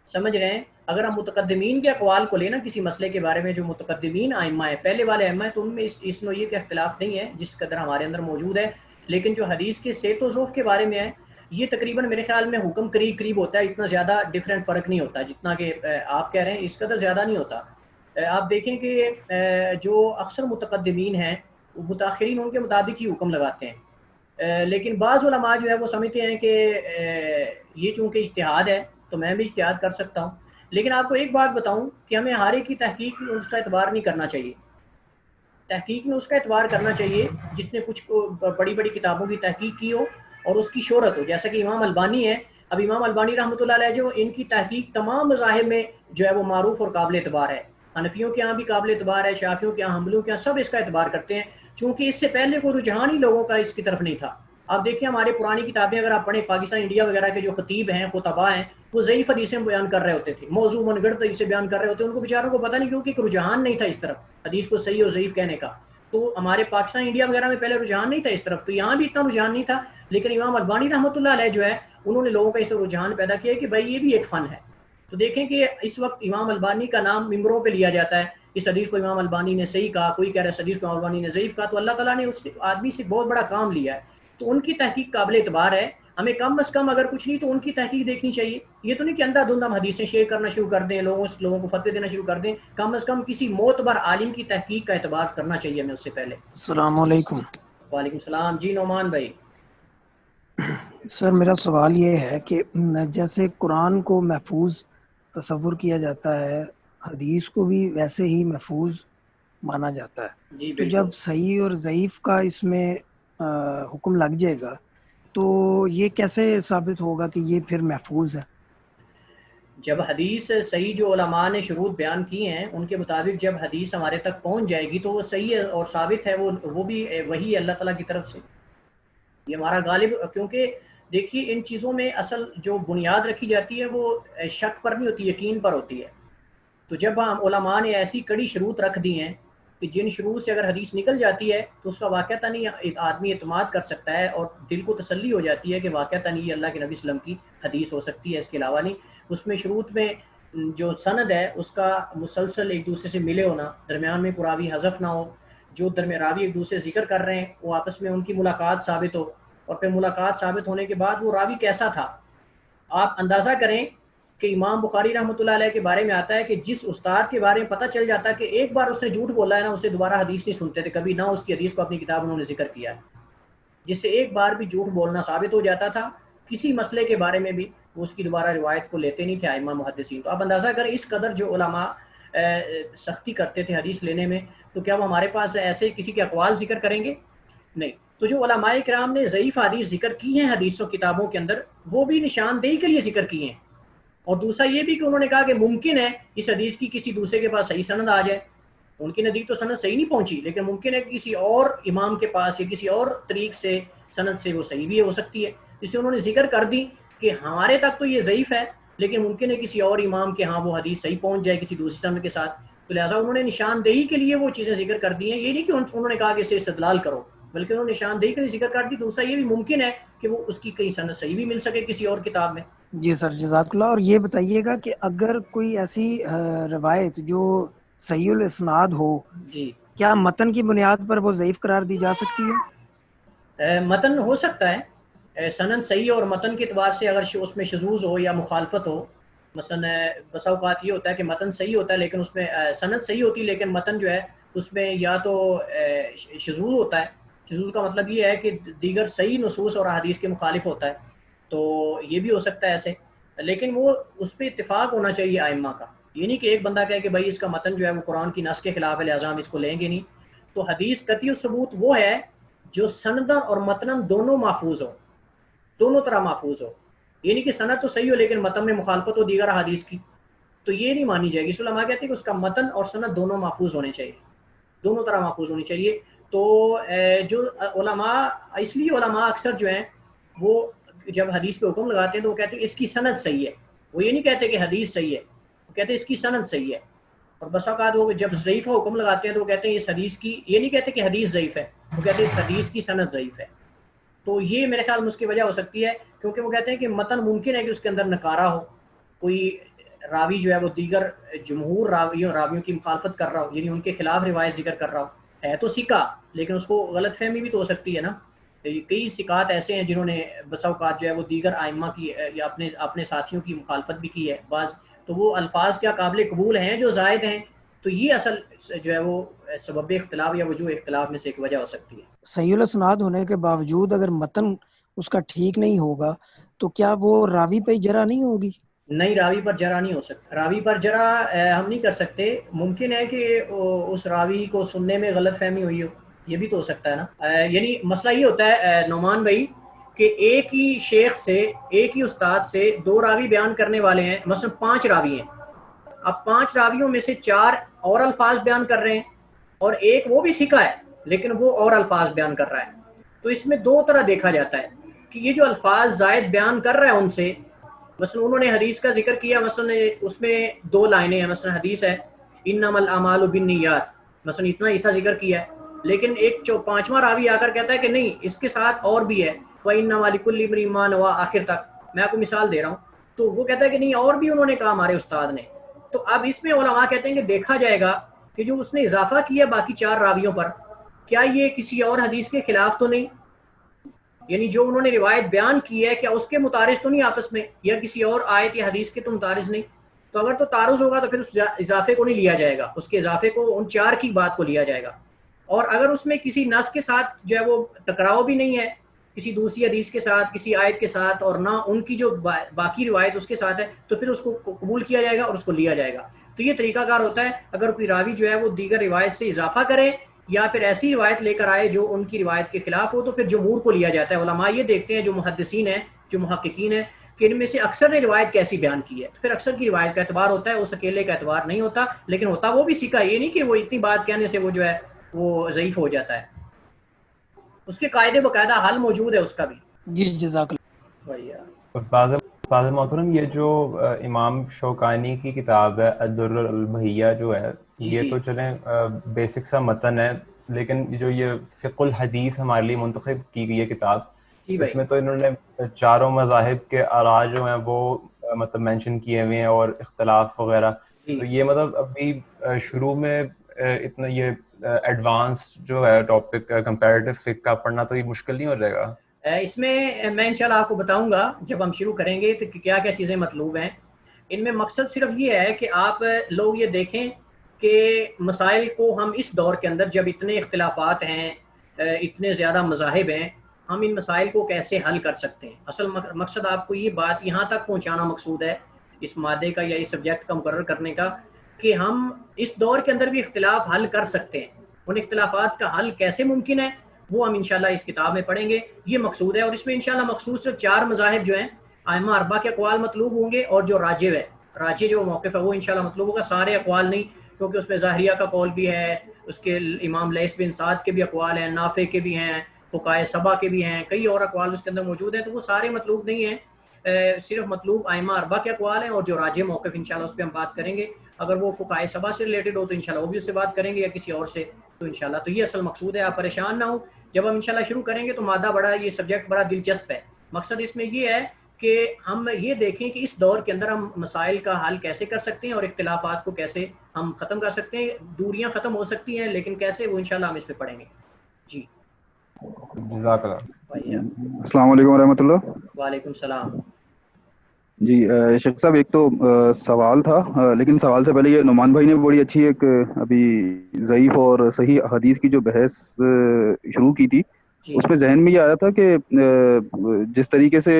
سمجھ رہے ہیں. اگر ہم متقدمین کے اقوال کو لیں نا کسی مسئلے کے بارے میں، جو متقدمین ائمہ ہیں، پہلے والے ائمہ ہیں، تو ان میں اس نوعیت کا اختلاف نہیں ہے جس قدر ہمارے اندر موجود ہے. لیکن جو حدیث کے صحت و ضعف کے بارے میں ہے، یہ تقریباً میرے خیال میں حکم قریب ہوتا ہے، اتنا زیادہ ڈفرینٹ فرق نہیں ہوتا جتنا کہ آپ کہہ رہے ہیں، اس قدر زیادہ نہیں ہوتا. آپ دیکھیں کہ جو اکثر متقدمین ہیں متاخرین ان کے مطابق ہی حکم لگاتے ہیں، لیکن بعض علماء جو ہے وہ سمجھتے ہیں کہ یہ چونکہ اجتہاد ہے تو میں بھی اجتہاد کر سکتا ہوں. لیکن آپ کو ایک بات بتاؤں کہ ہمیں ہر ایک کی تحقیق میں اس کا اعتبار نہیں کرنا چاہیے. تحقیق میں اس کا اعتبار کرنا چاہیے جس نے کچھ بڑی بڑی کتابوں کی تحقیق کی ہو اور اس کی شہرت ہو، جیسا کہ امام البانی ہے. اب امام البانی رحمۃ اللہ علیہ جو ان کی تحقیق تمام مذاہب میں جو ہے وہ معروف اور قابل اعتبار ہے. حنفیوں کے ہاں بھی قابل اعتبار ہے، شافعیوں کے ہاں، حنبلیوں کے ہاں، سب اس کا اعتبار کرتے ہیں، چونکہ اس سے پہلے کوئی رجحان ہی لوگوں کا اس کی طرف نہیں تھا. آپ دیکھیں ہمارے پرانی کتابیں اگر آپ پڑھیں، پاکستان انڈیا وغیرہ کے جو خطیب ہیں، خطباء ہیں، وہ ضعیف حدیثیں بیان کر رہے ہوتے تھے، موضوع من گڑھ حدیثیں بیان کر رہے ہوتے ہیں. ان کو بیچاروں کو پتہ نہیں کیونکہ ایک رجحان نہیں تھا اس طرف حدیث کو صحیح اور ضعیف کہنے کا. تو ہمارے پاکستان انڈیا وغیرہ میں پہلے رجحان نہیں تھا اس طرف، تو یہاں بھی اتنا رجحان نہیں تھا. لیکن امام البانی رحمۃ اللہ علیہ جو ہے انہوں نے لوگوں کا اس رجحان پیدا کیا کہ بھائی یہ بھی ایک فن ہے. تو دیکھیں کہ اس وقت امام البانی کا نام ممبروں پہ لیا جاتا ہے، اس حدیث کو امام البانی نے صحیح کہا، کوئی کہہ رہا ہے اس حدیث کو امام البانی نے ضعیف کہا. تو اللہ تعالیٰ نے اس آدمی سے بہت بڑا کام لیا ہے، تو ان کی تحقیق قابل اعتبار ہے. ہمیں کم از کم اگر کچھ نہیں تو ان کی تحقیق دیکھنی چاہیے. یہ تو نہیں کہ اندھا دھند ہم حدیثیں شیئر کرنا شروع کر دیں، لوگوں کو فتوے دینا شروع کر دیں. کم از کم کسی معتبر عالم کی تحقیق کا اعتبار کرنا چاہیے ہمیں اس سے پہلے. السلام علیکم. وعلیکم السلام. جی نعمان بھائی. سر میرا سوال یہ ہے کہ جیسے قرآن کو محفوظ تصور کیا جاتا ہے حدیث کو بھی ویسے ہی محفوظ مانا جاتا ہے. جی تو بالکل. جب صحیح اور ضعیف کا اس میں حکم لگ جائے گا تو یہ کیسے ثابت ہوگا کہ یہ پھر محفوظ ہے؟ جب حدیث صحیح جو علماء نے شروط بیان کی ہیں ان کے مطابق جب حدیث ہمارے تک پہنچ جائے گی تو وہ صحیح ہے اور ثابت ہے، وہ بھی وہی اللہ تعالیٰ کی طرف سے. یہ ہمارا غالب، کیونکہ دیکھیے ان چیزوں میں اصل جو بنیاد رکھی جاتی ہے وہ شک پر نہیں ہوتی، یقین پر ہوتی ہے. تو جب ہم علماء نے ایسی کڑی شروط رکھ دی ہیں کہ جن شروط سے اگر حدیث نکل جاتی ہے تو اس کا واقعتاً نہیں ایک آدمی اعتماد کر سکتا ہے اور دل کو تسلی ہو جاتی ہے کہ واقعتاً یہ اللہ کے نبی صلی اللہ علیہ وسلم کی حدیث ہو سکتی ہے، اس کے علاوہ نہیں. اس میں شروط میں جو سند ہے اس کا مسلسل ایک دوسرے سے ملے ہونا، درمیان میں راوی حذف نہ ہو، جو راوی ایک دوسرے ذکر کر رہے ہیں وہ آپس میں ان کی ملاقات ثابت ہو، اور پھر ملاقات ثابت ہونے کے بعد وہ راوی کیسا تھا. آپ اندازہ کریں کہ امام بخاری رحمۃ اللہ علیہ کے بارے میں آتا ہے کہ جس استاد کے بارے میں پتہ چل جاتا ہے کہ ایک بار اس نے جھوٹ بولا ہے نا، اسے دوبارہ حدیث نہیں سنتے تھے کبھی، نہ اس کی حدیث کو اپنی کتاب انہوں نے ذکر کیا ہے. جس سے ایک بار بھی جھوٹ بولنا ثابت ہو جاتا تھا کسی مسئلے کے بارے میں بھی، وہ اس کی دوبارہ روایت کو لیتے نہیں تھے ائمہ محدثین. تو آپ اندازہ کریں اس قدر جو علماء سختی کرتے تھے حدیث لینے میں، تو کیا وہ ہمارے پاس ایسے کسی کے اقوال ذکر کریں گے؟ نہیں. تو جو علماء کرام نے ضعیف حدیث ذکر کی ہیں حدیثوں کتابوں کے اندر، وہ بھی نشاندہی کے لیے ذکر کی ہیں. اور دوسرا یہ بھی کہ انہوں نے کہا کہ ممکن ہے اس حدیث کی کسی دوسرے کے پاس صحیح سند آ جائے. ان کی نزدیک تو سند صحیح نہیں پہنچی، لیکن ممکن ہے کہ کسی اور امام کے پاس یا کسی اور طریق سے سند سے وہ صحیح بھی ہو سکتی ہے. اس سے انہوں نے ذکر کر دی کہ ہمارے تک تو یہ ضعیف ہے لیکن ممکن ہے کسی اور امام کے ہاں وہ حدیث صحیح پہنچ جائے کسی دوسری سند کے ساتھ. تو لہٰذا انہوں نے نشاندہی کے لیے وہ چیزیں ذکر کر دی ہیں. یہ نہیں کہ انہوں نے کہا کہ اسے استدلال کرو، بلکہ انہوں نے نشاندہی کے لیے ذکر کر دی. دوسرا یہ بھی ممکن ہے کہ وہ اس کی کئی سند صحیح بھی مل سکے کسی اور کتاب میں. جی سر، جزاک اللہ. اور یہ بتائیے گا کہ اگر کوئی ایسی روایت جو صحیح الاسناد ہو، جی کیا متن کی بنیاد پر وہ ضعیف قرار دی جا سکتی ہے؟ متن ہو سکتا ہے سند صحیح اور متن کے اعتبار سے اگر اس میں شذوذ ہو یا مخالفت ہو. مثلا بسا اوقات یہ ہوتا ہے کہ متن صحیح ہوتا ہے لیکن اس میں سند صحیح ہوتی ہے لیکن متن جو ہے اس میں یا تو شذوذ ہوتا ہے. شذوذ کا مطلب یہ ہے کہ دیگر صحیح نصوص اور احادیث کے مخالف ہوتا ہے. تو یہ بھی ہو سکتا ہے ایسے، لیکن وہ اس پہ اتفاق ہونا چاہیے ائمہ کا. یہ نہیں کہ ایک بندہ کہے کہ بھائی اس کا متن جو ہے وہ قرآن کی نص کے خلاف ہے لہٰذا ہم اس کو لیں گے نہیں. تو حدیث قطعی الثبوت وہ ہے جو سندن اور متنن دونوں محفوظ ہو، دونوں طرح محفوظ ہو. یہ نہیں کہ سند تو صحیح ہو لیکن متن میں مخالفت ہو دیگر حدیث کی، تو یہ نہیں مانی جائے گی. اس علماء کہتے ہیں کہ اس کا متن اور سند دونوں محفوظ ہونے چاہیے، دونوں طرح محفوظ ہونی چاہیے. تو جو علماء، اس لیے علماء اکثر جو ہیں وہ جب حدیث پہ حکم لگاتے ہیں تو وہ کہتے ہیں اس کی سند صحیح ہے. وہ یہ نہیں کہتے کہ حدیث صحیح ہے، وہ کہتے ہیں اس کی سند صحیح ہے. اور بس اوقات وہ جب ضعیف کا حکم لگاتے ہیں تو وہ کہتے ہیں اس حدیث کی، یہ نہیں کہتے کہ حدیث ضعیف ہے، وہ کہتے ہیں اس حدیث کی سند ضعیف ہے. تو یہ میرے خیال میں اس کی وجہ ہو سکتی ہے کیونکہ وہ کہتے ہیں کہ متن ممکن ہے کہ اس کے اندر نکارہ ہو، کوئی راوی جو ہے وہ دیگر جمہور راویوں کی مخالفت کر رہا ہو، یعنی ان کے خلاف روایت ذکر کر رہا ہو. ہے تو سکہ لیکن اس کو غلط فہمی بھی تو ہو سکتی ہے نا. کئی سکات ایسے ہیں جنہوں نے بسا اوقات جو ہے وہ دیگر ائمہ کی یا اپنے ساتھیوں کی مخالفت بھی کی ہے بعض. تو وہ الفاظ کیا قابل قبول ہیں جو زائد ہیں. تو یہ اصل جو ہے وہ سبب اختلاف یا وجوہ اختلاف میں سے ایک وجہ ہو سکتی ہے. صحیح الاسناد ہونے کے باوجود اگر متن اس کا ٹھیک نہیں ہوگا تو کیا وہ راوی پہ جرح نہیں ہوگی؟ نہیں، راوی پر جرح نہیں ہو سکتا. راوی پر جرح ہم نہیں کر سکتے. ممکن ہے کہ اس راوی کو سننے میں غلط فہمی ہوئی ہو، یہ بھی تو ہو سکتا ہے نا. یعنی مسئلہ یہ ہوتا ہے نعمان بھائی کہ ایک ہی شیخ سے، ایک ہی استاد سے دو راوی بیان کرنے والے ہیں، مثلا 5 راوی ہیں. اب 5 راویوں میں سے 4 اور الفاظ بیان کر رہے ہیں اور ایک وہ بھی سکھا ہے لیکن وہ اور الفاظ بیان کر رہا ہے. تو اس میں دو طرح دیکھا جاتا ہے کہ یہ جو الفاظ زائد بیان کر رہا ہے ان سے، مثلا انہوں نے حدیث کا ذکر کیا، مثلا اس میں 2 لائنیں ہیں، مثلا حدیث ہے انما الاعمال بالنیات، مثلا اتنا حصہ ذکر کیا ہے، لیکن ایک 5واں راوی آ کر کہتا ہے کہ نہیں اس کے ساتھ اور بھی ہے، وَإِنَّمَا لِكُلِّ امْرِئٍ مَّا نَوَىٰ آخر تک. میں آپ کو مثال دے رہا ہوں. تو وہ کہتا ہے کہ نہیں اور بھی انہوں نے کہا ہمارے استاد نے. تو اب اس میں علماء کہتے ہیں کہ دیکھا جائے گا کہ جو اس نے اضافہ کیا باقی 4 راویوں پر، کیا یہ کسی اور حدیث کے خلاف تو نہیں، یعنی جو انہوں نے روایت بیان کی ہے کیا اس کے متعارض تو نہیں آپس میں، یا کسی اور آیت یا حدیث کے تو متعارض نہیں. تو اگر تو تعارض ہوگا تو پھر اس اضافے کو نہیں لیا جائے گا، اس کے اضافے کو ان 4 کی بات کو لیا جائے گا. اور اگر اس میں کسی نص کے ساتھ جو ہے وہ ٹکراؤ بھی نہیں ہے کسی دوسری حدیث کے ساتھ، کسی آیت کے ساتھ، اور نہ ان کی جو باقی روایت اس کے ساتھ ہے، تو پھر اس کو قبول کیا جائے گا اور اس کو لیا جائے گا. تو یہ طریقہ کار ہوتا ہے. اگر کوئی راوی جو ہے وہ دیگر روایت سے اضافہ کرے یا پھر ایسی روایت لے کر آئے جو ان کی روایت کے خلاف ہو، تو پھر جمہور کو لیا جاتا ہے. علماء یہ دیکھتے ہیں جو محدثین ہیں، جو محققین ہیں، کہ ان میں سے اکثر نے روایت کیسی بیان کی ہے، تو پھر اکثر کی روایت کا اعتبار ہوتا ہے، اس اکیلے کا اعتبار نہیں ہوتا. لیکن ہوتا وہ بھی سیکھا، یہ نہیں کہ وہ اتنی بات کہنے سے وہ جو ہے وہ ضعیف ہو جاتا ہے. اس کے قاعدے باقاعدہ حل موجود ہے اس کا بھی. جی جزاک بھیا استاد محترم، یہ جو امام شوکانی کی کتاب ہے الدر البہیہ جو ہے، یہ تو چلیں بیسک سا متن ہے، لیکن جو یہ فقہ الحدیث ہمارے لیے منتخب کی گئی ہے کتاب، اس میں تو انہوں نے چاروں مذاہب کے آراء جو ہیں وہ مطلب مینشن کیے ہوئے ہیں اور اختلاف وغیرہ. تو یہ مطلب ابھی شروع میں اتنا یہ ایڈوانسڈ جو ہے ٹاپک کمپیریٹیو فقہ کا پڑھنا تو یہ مشکل نہیں ہو جائے گا؟ اس میں میں انشاءاللہ آپ کو بتاؤں گا جب ہم شروع کریں گے تو کیا کیا چیزیں مطلوب ہیں. ان میں مقصد صرف یہ ہے کہ آپ لوگ یہ دیکھیں کہ مسائل کو ہم اس دور کے اندر جب اتنے اختلافات ہیں، اتنے زیادہ مذاہب ہیں، ہم ان مسائل کو کیسے حل کر سکتے ہیں. اصل مقصد آپ کو یہ بات یہاں تک پہنچانا مقصود ہے اس مادے کا یا اس سبجیکٹ کا مقرر کرنے کا، کہ ہم اس دور کے اندر بھی اختلاف حل کر سکتے ہیں. ان اختلافات کا حل کیسے ممکن ہے وہ ہم انشاءاللہ اس کتاب میں پڑھیں گے. یہ مقصود ہے. اور اس میں انشاءاللہ مقصود صرف 4 مذاہب جو ہیں ائمہ اربعہ کے اقوال مطلوب ہوں گے، اور جو راجح ہے، راجح جو موقف ہے وہ انشاءاللہ مطلوب ہوگا. سارے اقوال نہیں، کیونکہ اس میں ظاہریہ کا قول بھی ہے، اس کے امام لیث بن سعد کے بھی اقوال ہیں، نافع کے بھی ہیں، فقہائے سبع کے بھی ہیں، کئی اور اقوال اس کے اندر موجود ہیں. تو وہ سارے مطلوب نہیں ہیں، صرف مطلوب ائمہ اربعہ کے اقوال ہیں، اور جو راجح موقف انشاءاللہ اس پہ ہم بات کریں گے. اگر وہ فقہائے سبع سے ریلیٹڈ ہو تو انشاءاللہ وہ بھی اس سے بات کریں گے، یا کسی اور سے، تو انشاءاللہ. تو یہ اصل مقصود ہے. آپ پریشان نہ ہوں، جب ہم انشاءاللہ شروع کریں گے تو مادہ بڑا، یہ سبجیکٹ بڑا دلچسپ ہے. مقصد اس میں یہ ہے کہ ہم یہ دیکھیں کہ اس دور کے اندر ہم مسائل کا حل کیسے کر سکتے ہیں اور اختلافات کو کیسے ہم ختم کر سکتے ہیں. دوریاں ختم ہو سکتی ہیں لیکن کیسے، وہ انشاءاللہ ہم اس پہ پڑھیں گے. جی جزاک اللہ. السلام علیکم ورحمۃ اللہ. وعلیکم السلام. جی شیخ صاحب، ایک تو سوال تھا، لیکن سوال سے پہلے یہ نعمان بھائی نے بڑی اچھی ایک ابھی ضعیف اور صحیح حدیث کی جو بحث شروع کی تھی، اس میں ذہن میں یہ آیا تھا کہ جس طریقے سے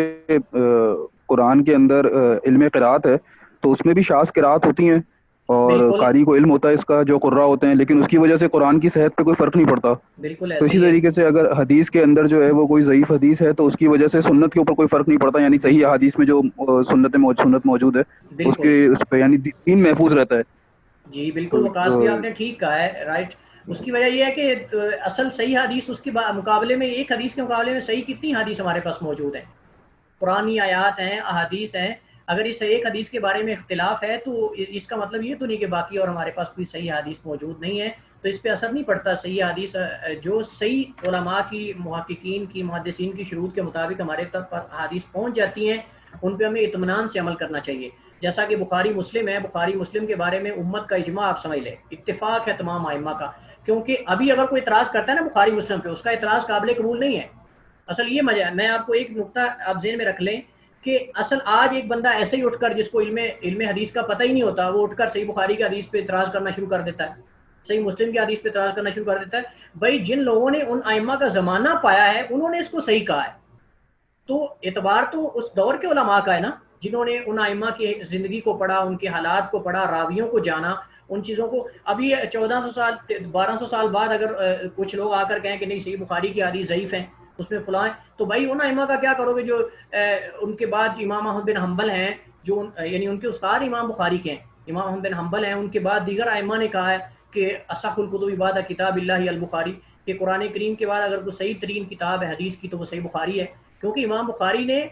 قرآن کے اندر علم قرات ہے تو اس میں بھی شاذ قرات ہوتی ہیں اور قاری کو علم ہوتا ہے اس کا، جو قراء ہوتے ہیں، لیکن اس کی وجہ سے قرآن کی صحت پہ کوئی فرق نہیں پڑتا. بالکل تو اسی طریقے سے اگر حدیث کے اندر جو ہے وہ کوئی ضعیف حدیث ہے تو اس کی وجہ سے سنت کے اوپر کوئی فرق نہیں پڑتا، یعنی صحیح حدیث میں جو سنت موجود ہے اس پہ یعنی دین محفوظ رہتا ہے. جی بالکل، وقاص بھی آپ نے ٹھیک کہا ہے، رائٹ. اس کی وجہ یہ ہے کہ اصل صحیح حدیث اس کے مقابلے میں، ایک حدیث کے مقابلے میں صحیح کتنی حدیث ہمارے پاس موجود ہیں، قرآنی آیات ہیں، احادیث ہیں. اگر اس ایک حدیث کے بارے میں اختلاف ہے تو اس کا مطلب یہ تو نہیں کہ باقی اور ہمارے پاس کوئی صحیح حدیث موجود نہیں ہے. تو اس پہ اثر نہیں پڑتا. صحیح حدیث جو صحیح علماء کی، محققین کی، محدثین کی شروط کے مطابق ہمارے تک حدیث پہنچ جاتی ہیں، ان پہ ہمیں اطمینان سے عمل کرنا چاہیے. جیسا کہ بخاری مسلم ہے، بخاری مسلم کے بارے میں امت کا اجماع آپ سمجھ لیں، اتفاق ہے تمام ائمہ کا. کیونکہ ابھی اگر کوئی اعتراض کرتا ہے نا بخاری مسلم پہ، اس کا اعتراض قابل قبول نہیں ہے. اصل یہ مزہ ہے، میں آپ کو ایک نقطہ آپ ذہن میں رکھ لیں کہ اصل آج ایک بندہ ایسے ہی اٹھ کر، جس کو علم حدیث کا پتہ ہی نہیں ہوتا، وہ اٹھ کر صحیح بخاری کی حدیث پہ اعتراض کرنا شروع کر دیتا ہے، صحیح مسلم کی حدیث پہ اعتراض کرنا شروع کر دیتا ہے. بھائی جن لوگوں نے ان ائمہ کا زمانہ پایا ہے انہوں نے اس کو صحیح کہا ہے، تو اعتبار تو اس دور کے علماء کا ہے نا، جنہوں نے ان ائمہ کی زندگی کو پڑھا، ان کے حالات کو پڑھا، راویوں کو جانا، ان چیزوں کو. ابھی 1400 سال 1200 سال بعد اگر کچھ لوگ آ کر کہیں کہ نہیں صحیح بخاری کی حدیث ضعیف ہیں، اس میں فلاں، تو بھائی ان ائمہ کا کیا کرو گے جو ان کے بعد امام احمد بن حنبل ہیں، جو یعنی ان کے استاد امام بخاری کے ہیں، امام احمد بن حنبل ہیں، ان کے بعد دیگر ائمہ نے کہا ہے کہ اصح الکتب بعد کتاب اللہ البخاری، کہ قرآن کریم کے بعد اگر کوئی صحیح ترین کتاب ہے حدیث کی تو وہ صحیح بخاری ہے. کیونکہ امام بخاری نے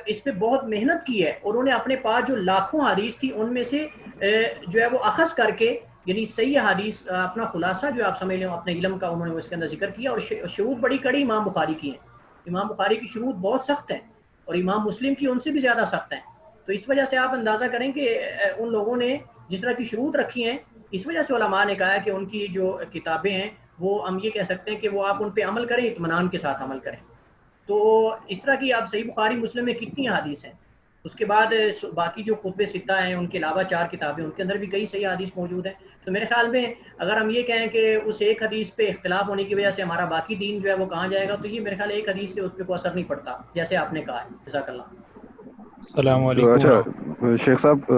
اس پہ بہت محنت کی ہے، اور انہوں نے اپنے پاس جو لاکھوں حدیث تھی ان میں سے جو ہے وہ اخذ کر کے، یعنی صحیح حدیث اپنا خلاصہ جو آپ سمجھ لیں اپنے علم کا، انہوں نے اس کے اندر ذکر کیا. اور شروط بڑی کڑی امام بخاری کی ہیں، امام بخاری کی شروط بہت سخت ہیں، اور امام مسلم کی ان سے بھی زیادہ سخت ہیں. تو اس وجہ سے آپ اندازہ کریں کہ ان لوگوں نے جس طرح کی شروط رکھی ہیں، اس وجہ سے علماء نے کہا ہے کہ ان کی جو کتابیں ہیں وہ ہم یہ کہہ سکتے ہیں کہ وہ آپ ان پہ عمل کریں، اطمینان کے ساتھ عمل کریں. تو اس طرح کی آپ صحیح بخاری مسلم میں کتنی حدیث ہیں، اس کے بعد باقی جو کتب ستہ ہیں ان کے علاوہ 4 کتابیں، ان کے اندر بھی کئی صحیح حدیث موجود ہیں. تو میرے خیال میں اگر ہم یہ کہیں کہ اس ایک حدیث پہ اختلاف ہونے کی وجہ سے ہمارا باقی دین جو ہے وہ کہاں جائے گا، تو یہ میرے خیال ایک حدیث سے اس پہ کوئی اثر نہیں پڑتا، جیسے آپ نے کہا ہے. جزاک اللہ. السلام تو علیکم اچھا شیخ صاحب،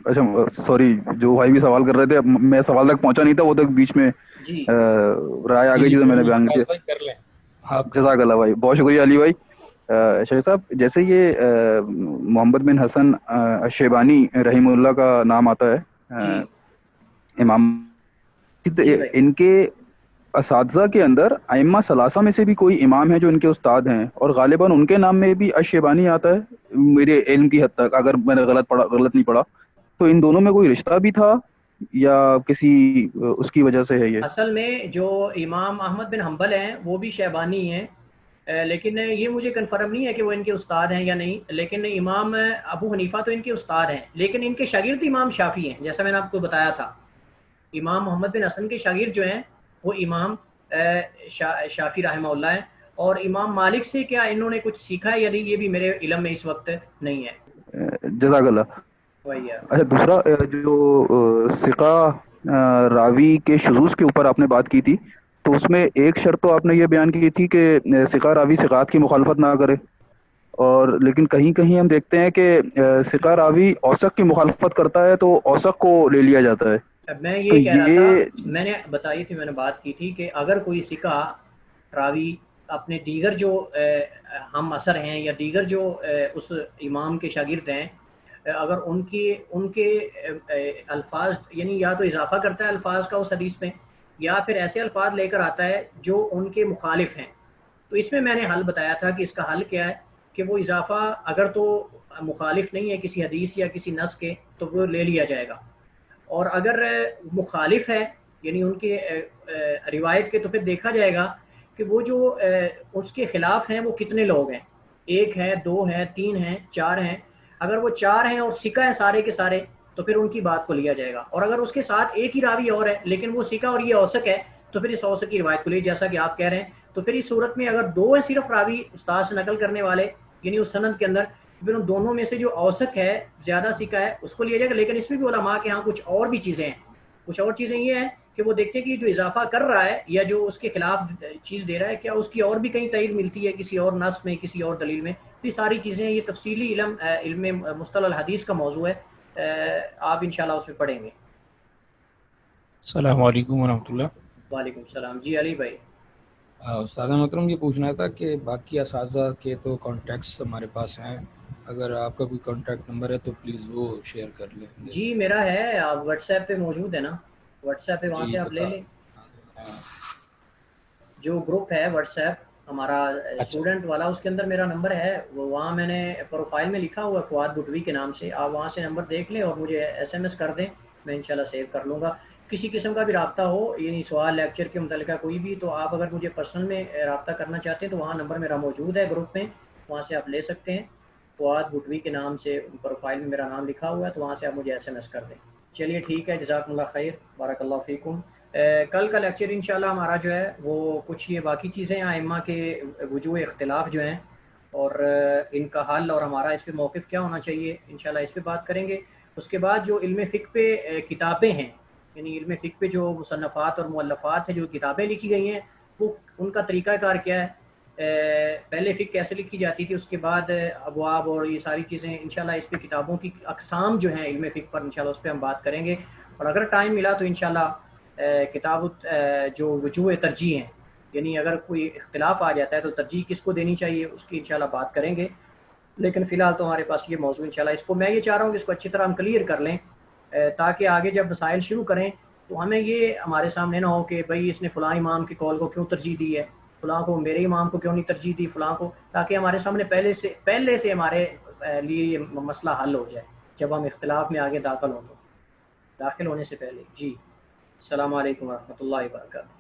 اچھا سوری، جو بھائی بھی سوال کر رہے تھے، میں سوال تک پہنچا نہیں تھا، وہ تک بیچ میں جی رائے آ جی گئی جی تھی تو کوئی میں نے نہیں، بیان فیاض کیا. بھائی کر لیں آپ کر لیں. جزاک اللہ بھائی، بہت شکریہ علی بھائی. شیخ صاحب، جیسے یہ محمد بن حسن الشیبانی رحم اللہ کا نام آتا ہے جی امام، جی بھائی. ان کے اساتذہ کے اندر ائمہ ثلاثہ میں سے بھی کوئی امام ہے جو ان کے استاد ہیں، اور غالباً ان کے نام میں بھی الشیبانی آتا ہے میرے علم کی حد تک، اگر میں نے غلط نہیں پڑھا. تو ان دونوں میں کوئی رشتہ بھی تھا یا کسی اس کی وجہ سے ہے یہ؟ اصل میں جو امام احمد بن حنبل ہیں وہ بھی شیبانی ہیں، لیکن یہ مجھے کنفرم نہیں ہے کہ وہ ان کے استاد ہیں یا نہیں. لیکن امام ابو حنیفہ تو ان کے استاد ہیں، لیکن ان کے شاگرد امام شافعی ہیں، جیسا میں نے آپ کو بتایا تھا. امام محمد بن حسن کے شاگرد جو ہیں وہ امام شافعی رحمہ اللہ ہیں. اور امام مالک سے کیا انہوں نے کچھ سیکھا ہے یا نہیں، یہ بھی میرے علم میں اس وقت نہیں ہے. جزاک اللہ. وہی ہے. اچھا، دوسرا جو ثقہ راوی کے شذوذ کے اوپر آپ نے بات کی تھی، تو اس میں ایک شرط تو آپ نے یہ بیان کی تھی کہ ثقہ راوی ثقات کی مخالفت نہ کرے، اور لیکن کہیں کہیں ہم دیکھتے ہیں کہ ثقہ راوی اوثق کی مخالفت کرتا ہے تو اوثق کو لے لیا جاتا ہے. میں تو یہ کہہ رہا تھا، یہ میں نے بتائی تھی، میں نے بات کی تھی کہ اگر کوئی ثقہ راوی اپنے دیگر جو ہم اثر ہیں یا دیگر جو اس امام کے شاگرد ہیں، اگر ان کے الفاظ یعنی یا تو اضافہ کرتا ہے الفاظ کا اس حدیث میں، یا پھر ایسے الفاظ لے کر آتا ہے جو ان کے مخالف ہیں، تو اس میں نے حل بتایا تھا کہ اس کا حل کیا ہے کہ وہ اضافہ اگر تو مخالف نہیں ہے کسی حدیث یا کسی نص کے تو وہ لے لیا جائے گا، اور اگر مخالف ہے یعنی ان کے روایت کے، تو پھر دیکھا جائے گا کہ وہ جو اس کے خلاف ہیں وہ کتنے لوگ ہیں، 1 ہے، 2 ہیں، 3 ہیں، 4 ہیں. اگر وہ 4 ہیں اور ثقہ ہیں سارے کے سارے تو پھر ان کی بات کو لیا جائے گا. اور اگر اس کے ساتھ ایک ہی راوی اور ہے لیکن وہ ثقہ اور یہ اوثق ہے تو پھر اس اوثق کی روایت کو لے، جیسا کہ آپ کہہ رہے ہیں. تو پھر اس صورت میں اگر 2 ہیں صرف راوی استاد سے نقل کرنے والے یعنی اس سند کے اندر، پھر ان دونوں میں سے جو اوثق ہے زیادہ ثقہ ہے اس کو لیا جائے گا. لیکن اس میں بھی علماء کے ہاں کچھ اور بھی چیزیں ہیں، کچھ اور چیزیں یہ ہیں کہ وہ دیکھتے ہیں کہ جو اضافہ کر رہا ہے یا جو اس کے خلاف چیز دے رہا ہے کیا اس کی اور بھی کہیں تائید ملتی ہے کسی اور نص میں، کسی اور دلیل میں. تو یہ ساری چیزیں، یہ تفصیلی علم مصطلح الحدیث کا موضوع ہے، آپ انشاءاللہ اس میں پڑھیں گے. السلام علیکم ورحمۃ اللہ. وعلیکم السلام. جی علی بھائی. استاد محترم، یہ پوچھنا تھا کہ باقی اساتذہ کے تو کانٹیکٹس ہمارے پاس ہیں، اگر آپ کا کوئی کانٹیکٹ نمبر ہے تو پلیز وہ شیئر کر لیں. جی میرا ہے، آپ واٹس ایپ پہ موجود ہے نا، واٹس ایپ پہ وہاں جی سے آپ لے لیں. جو گروپ ہے واٹس ایپ ہمارا اچھا اسٹوڈنٹ والا، اس کے اندر میرا نمبر ہے، وہ وہاں میں نے پروفائل میں لکھا ہوا ہے فواد بٹوی کے نام سے. آپ وہاں سے نمبر دیکھ لیں اور مجھے SMS کر دیں، میں انشاءاللہ سیو کر لوں گا. کسی قسم کا بھی رابطہ ہو یعنی سوال لیکچر کے متعلقہ کوئی بھی، تو آپ اگر مجھے پرسنل میں رابطہ کرنا چاہتے ہیں تو وہاں نمبر میرا موجود ہے گروپ میں، وہاں سے آپ لے سکتے ہیں. فواد بٹوی کے نام سے پروفائل میں میرا نام لکھا ہوا ہے، تو وہاں سے آپ مجھے SMS کر دیں. چلیے ٹھیک ہے، جزاکم اللہ خیر، بارک اللہ فیکم. کل کا لیکچر انشاءاللہ ہمارا جو ہے وہ کچھ یہ باقی چیزیں ائمہ کے وجوہ اختلاف جو ہیں اور ان کا حل اور ہمارا اس پہ موقف کیا ہونا چاہیے، انشاءاللہ اس پہ بات کریں گے. اس کے بعد جو علم فقہ پہ کتابیں ہیں، یعنی علم فقہ پہ جو مصنفات اور مؤلفات ہیں، جو کتابیں لکھی گئی ہیں، وہ ان کا طریقہ کار کیا ہے، پہلے فقہ کیسے لکھی جاتی تھی، اس کے بعد ابواب اور یہ ساری چیزیں انشاءاللہ اس پہ کتابوں کی اقسام جو ہیں علم فقہ پر انشاءاللہ اس پہ ہم بات کریں گے. اور اگر ٹائم ملا تو انشاءاللہ کتاب جو وجوہ ترجیح ہیں، یعنی اگر کوئی اختلاف آ جاتا ہے تو ترجیح کس کو دینی چاہیے اس کی انشاءاللہ بات کریں گے. لیکن فی الحال تو ہمارے پاس یہ موضوع انشاءاللہ، اس کو میں یہ چاہ رہا ہوں کہ اس کو اچھی طرح ہم کلیئر کر لیں، تاکہ آگے جب مسائل شروع کریں تو ہمیں یہ ہمارے سامنے نہ ہو کہ بھائی اس نے فلاں امام کے قول کو کیوں ترجیح دی ہے، فلاں کو میرے امام کو کیوں نہیں ترجیح دی، فلاں کو، تاکہ ہمارے سامنے پہلے سے ہمارے لیے یہ مسئلہ حل ہو جائے جب ہم اختلاف میں آگے داخل ہونے سے پہلے. جی السلام علیکم ورحمۃ اللہ وبرکاتہ.